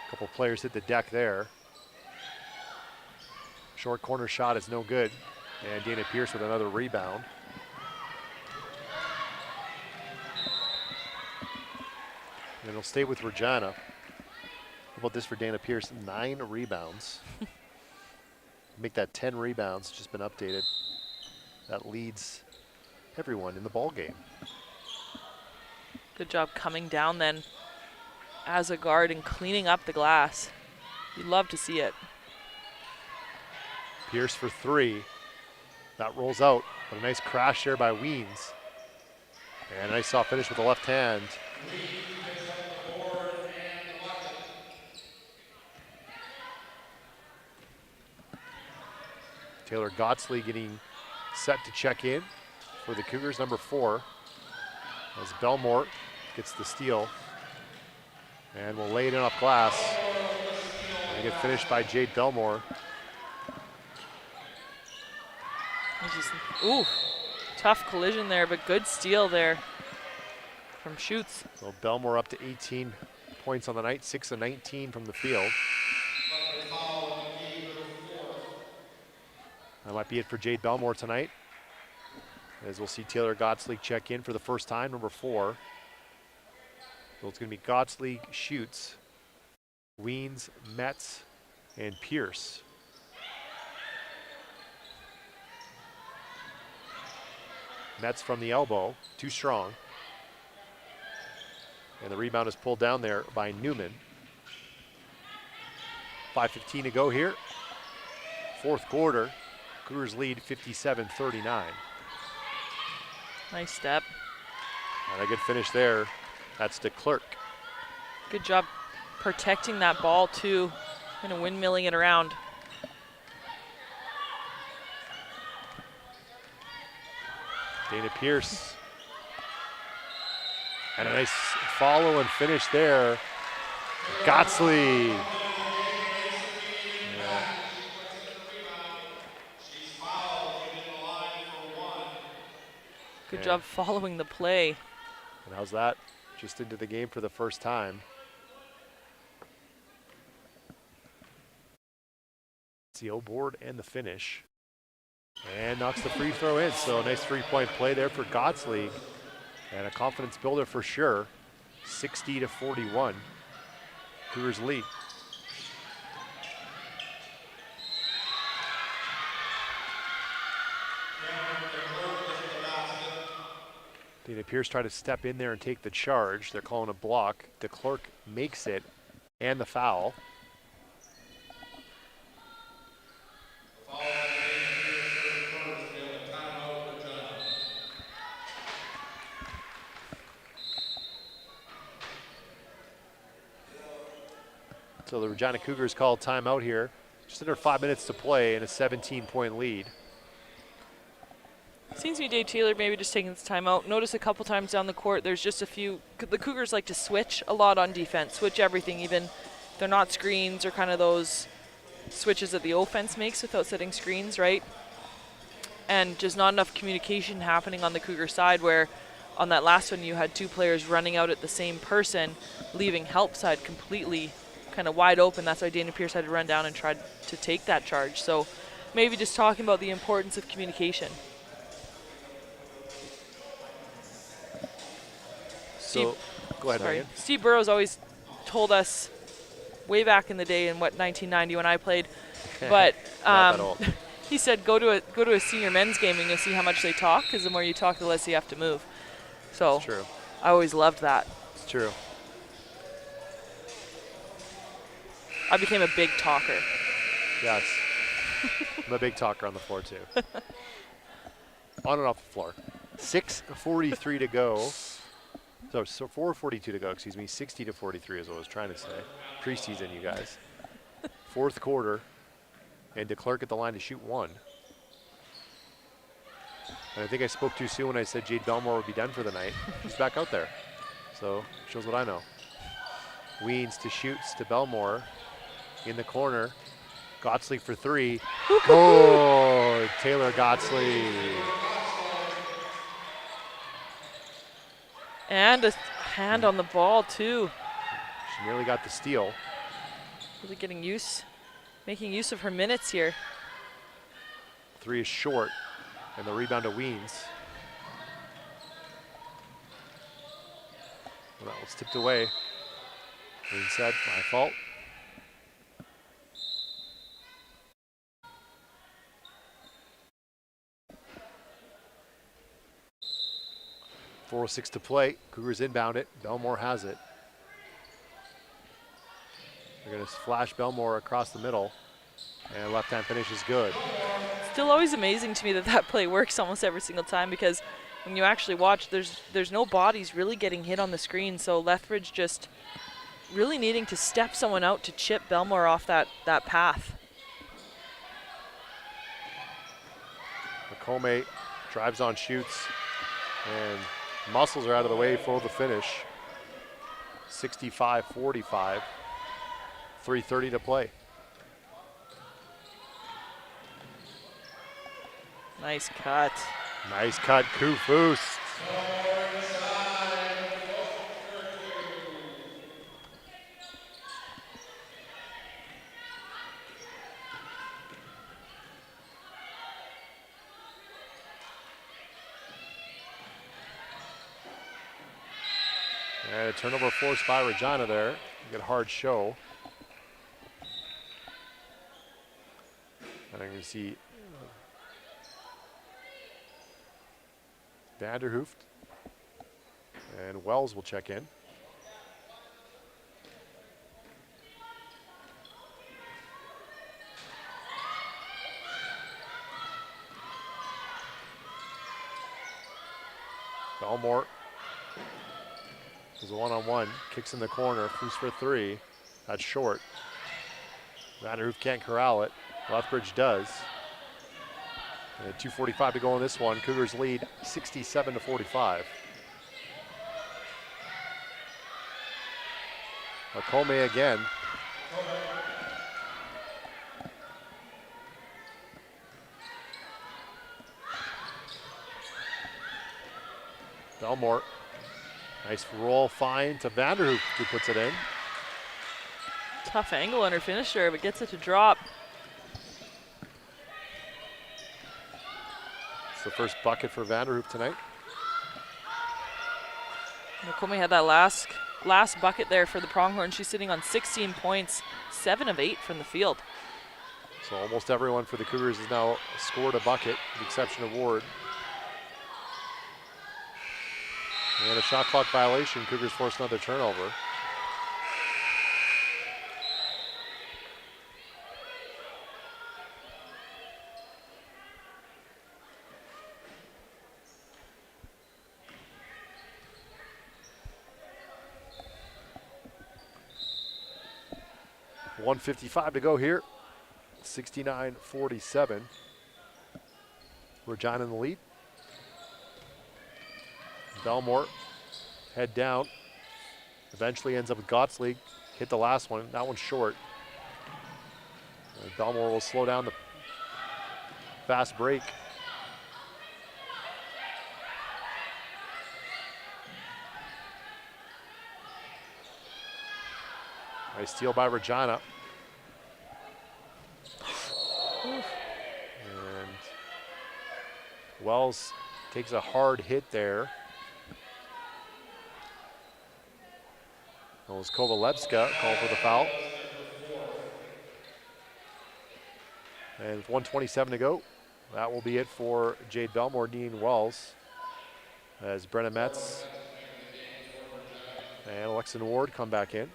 Couple players hit the deck there. Short corner shot is no good. And Dana Pierce with another rebound. And it'll stay with Regina. How about this for Dana Pierce? 9 rebounds. Make that 10 rebounds, just been updated. That leads everyone in the ball game. Good job coming down then as a guard and cleaning up the glass. You love to see it. Pierce for 3. That rolls out, but a nice crash there by Weens. And a nice soft finish with the left hand. Taylor Gottsley getting set to check in for the Cougars, number 4, as Belmore gets the steal and will lay it in off glass and get finished by Jade Belmore. Ooh, tough collision there, but good steal there from Schutz. So Belmore up to 18 points on the night, 6 of 19 from the field. That might be it for Jade Belmore tonight, as we'll see Taylor Gottsley check in for the first time, number 4. So it's going to be Gottsley, Schutz, Weens, Metz, and Pierce. Metz from the elbow, too strong. And the rebound is pulled down there by Newman. 5:15 to go here. Fourth quarter. Cougars lead 57-39. Nice step. And a good finish there. That's DeClerc. Good job protecting that ball too, kind of windmilling it around. Dana Pierce. And a nice follow and finish there. Gottsley. Good job following the play. And how's that? Just into the game for the first time. It's the O-board and the finish. And knocks the free throw in. So a nice 3-point play there for Gottsley. And a confidence builder for sure. 60-41. Cougars lead. Dana Pierce tried to step in there and take the charge. They're calling a block. DeClerc makes it, and the foul. So the Regina Cougars called timeout here. Just under 5 minutes to play and a 17-point lead. Seems to me Dave Taylor maybe just taking this time out. Notice a couple times down the court, there's just a few. The Cougars like to switch a lot on defense, switch everything, even if they're not screens or kind of those switches that the offense makes without setting screens, right? And just not enough communication happening on the Cougar side, where on that last one you had two players running out at the same person, leaving help side completely kind of wide open. That's why Dana Pierce had to run down and try to take that charge. So maybe just talking about the importance of communication. So, go ahead, Megan. Steve Burrows always told us way back in the day in 1990 when I played, but Not that old. he said go to a senior men's game and you'll see how much they talk, because the more you talk, the less you have to move. So it's true. I always loved that. It's true. I became a big talker. Yes. I'm a big talker on the floor too. On and off the floor. 6:43 to go. So 4:42 to go, excuse me. 60-43 is what I was trying to say. Preseason, you guys. Fourth quarter, and DeClerc at the line to shoot one. And I think I spoke too soon when I said Jade Belmore would be done for the night. She's back out there. So shows what I know. Weens to shoots to Belmore in the corner. Gotsley for three. Oh, Taylor Gotsley. And a hand on the ball too. She nearly got the steal. Really making use of her minutes here. Three is short, and the rebound to Weens. Well, that was tipped away. Weens said, my fault. .406 to play. Cougars inbound it. Belmore has it. They're going to flash Belmore across the middle, and left-hand finish is good. Still always amazing to me that play works almost every single time, because when you actually watch, there's no bodies really getting hit on the screen, so Lethbridge just really needing to step someone out to chip Belmore off that path. McComay drives on, shoots, and muscles are out of the way for the finish. 65-45. 3:30 to play. Nice cut. Nice cut, Kufus. And a turnover forced by Regina there. You get a hard show. And I'm going to see Vanderhooft and Wells will check in. Belmore is a one-on-one, kicks in the corner, Foos for three. That's short. Vanderhooft can't corral it. Lethbridge does. And 2:45 to go in this one. Cougars lead 67-45. McComay again. Belmore. Nice roll find to Vanderhooft, who puts it in. Tough angle on her finisher, but gets it to drop. It's the first bucket for Vanderhooft tonight. McComay had that last bucket there for the Pronghorns. She's sitting on 16 points, 7 of 8 from the field. So almost everyone for the Cougars has now scored a bucket, with the exception of Ward. And a shot clock violation. Cougars force another turnover. 1:55 to go here. 69-47. Regina in the lead. Belmore head down. Eventually ends up with Gottslig. Hit the last one. That one's short. And Belmore will slow down the fast break. Nice steal by Regina. And Wells takes a hard hit there. That was Kovalevska called for the foul. And with 1:27 to go, that will be it for Jade Belmore, Dean Wells, as Brenna Metz and Alexan Ward come back in.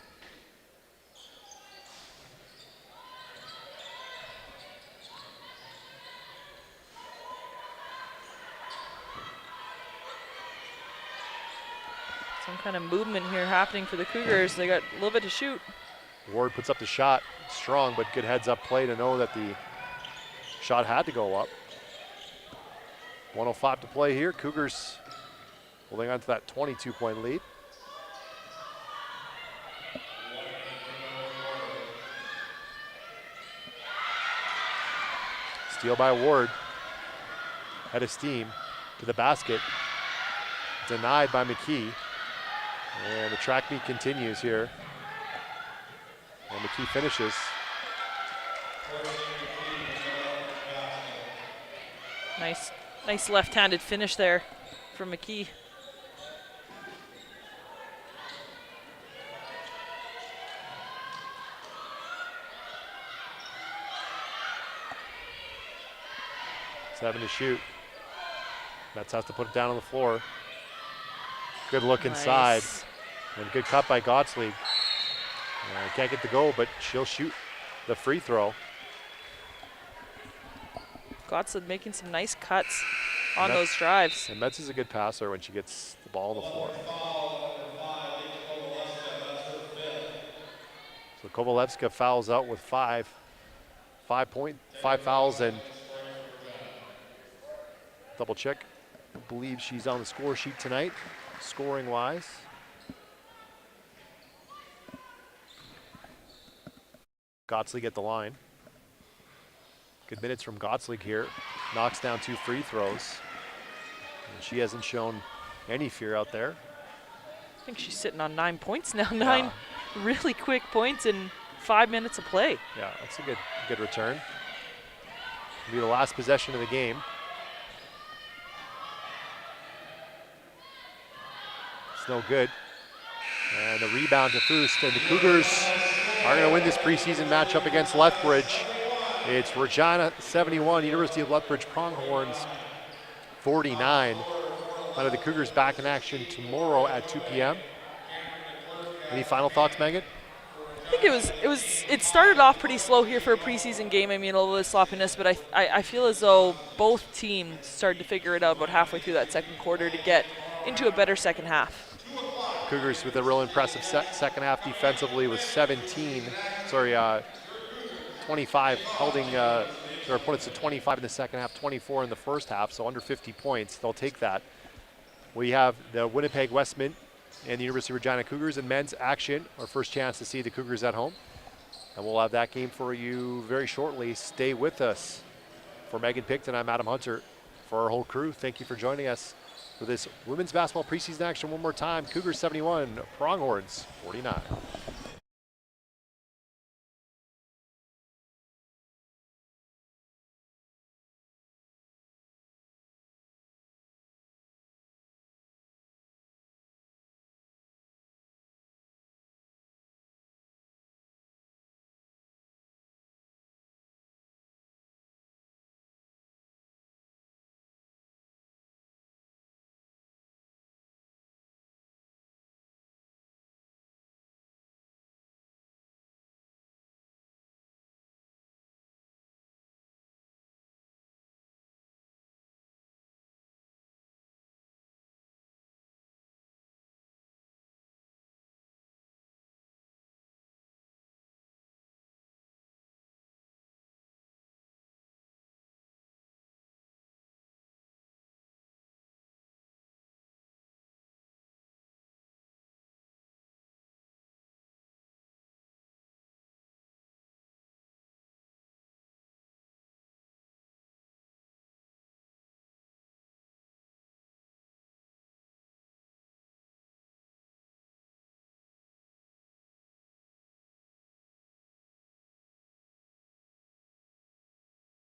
Some kind of movement here happening for the Cougars. They got a little bit to shoot. Ward puts up the shot, strong, but good heads up play to know that the shot had to go up. 1:05 to play here. Cougars holding on to that 22-point lead. Steal by Ward. Head of steam to the basket. Denied by McKee. And the track meet continues here. And McKee finishes. Nice left-handed finish there from McKee. Seven to shoot. Metz has to put it down on the floor. Good look inside. And good cut by Gottslig. Can't get the goal, but she'll shoot the free throw. Gottslig making some nice cuts on those drives. And Metz is a good passer when she gets the ball on the floor. So Kovalevska fouls out with five fouls, and double check. I believe she's on the score sheet tonight, scoring wise. Gottslig at the line. Good minutes from Gottslig here. Knocks down 2 free throws. And she hasn't shown any fear out there. I think she's sitting on 9 points now. 9 really quick points in 5 minutes of play. Yeah, that's a good return. It'll be the last possession of the game. It's no good. And the rebound to Fust, and the Cougars are going to win this preseason matchup against Lethbridge. It's Regina 71, University of Lethbridge Pronghorns 49. Out of the Cougars back in action tomorrow at 2 p.m. Any final thoughts, Megan? I think it started off pretty slow here for a preseason game. I mean, a little bit of sloppiness, but I feel as though both teams started to figure it out about halfway through that second quarter to get into a better second half. Cougars with a real impressive second half defensively with 25, holding their opponents to 25 in the second half, 24 in the first half, so under 50 points. They'll take that. We have the Winnipeg Westman and the University of Regina Cougars in men's action. Our first chance to see the Cougars at home. And we'll have that game for you very shortly. Stay with us. For Megan Picton, I'm Adam Hunter. For our whole crew, thank you for joining us for this women's basketball preseason action one more time. Cougars 71, Pronghorns 49.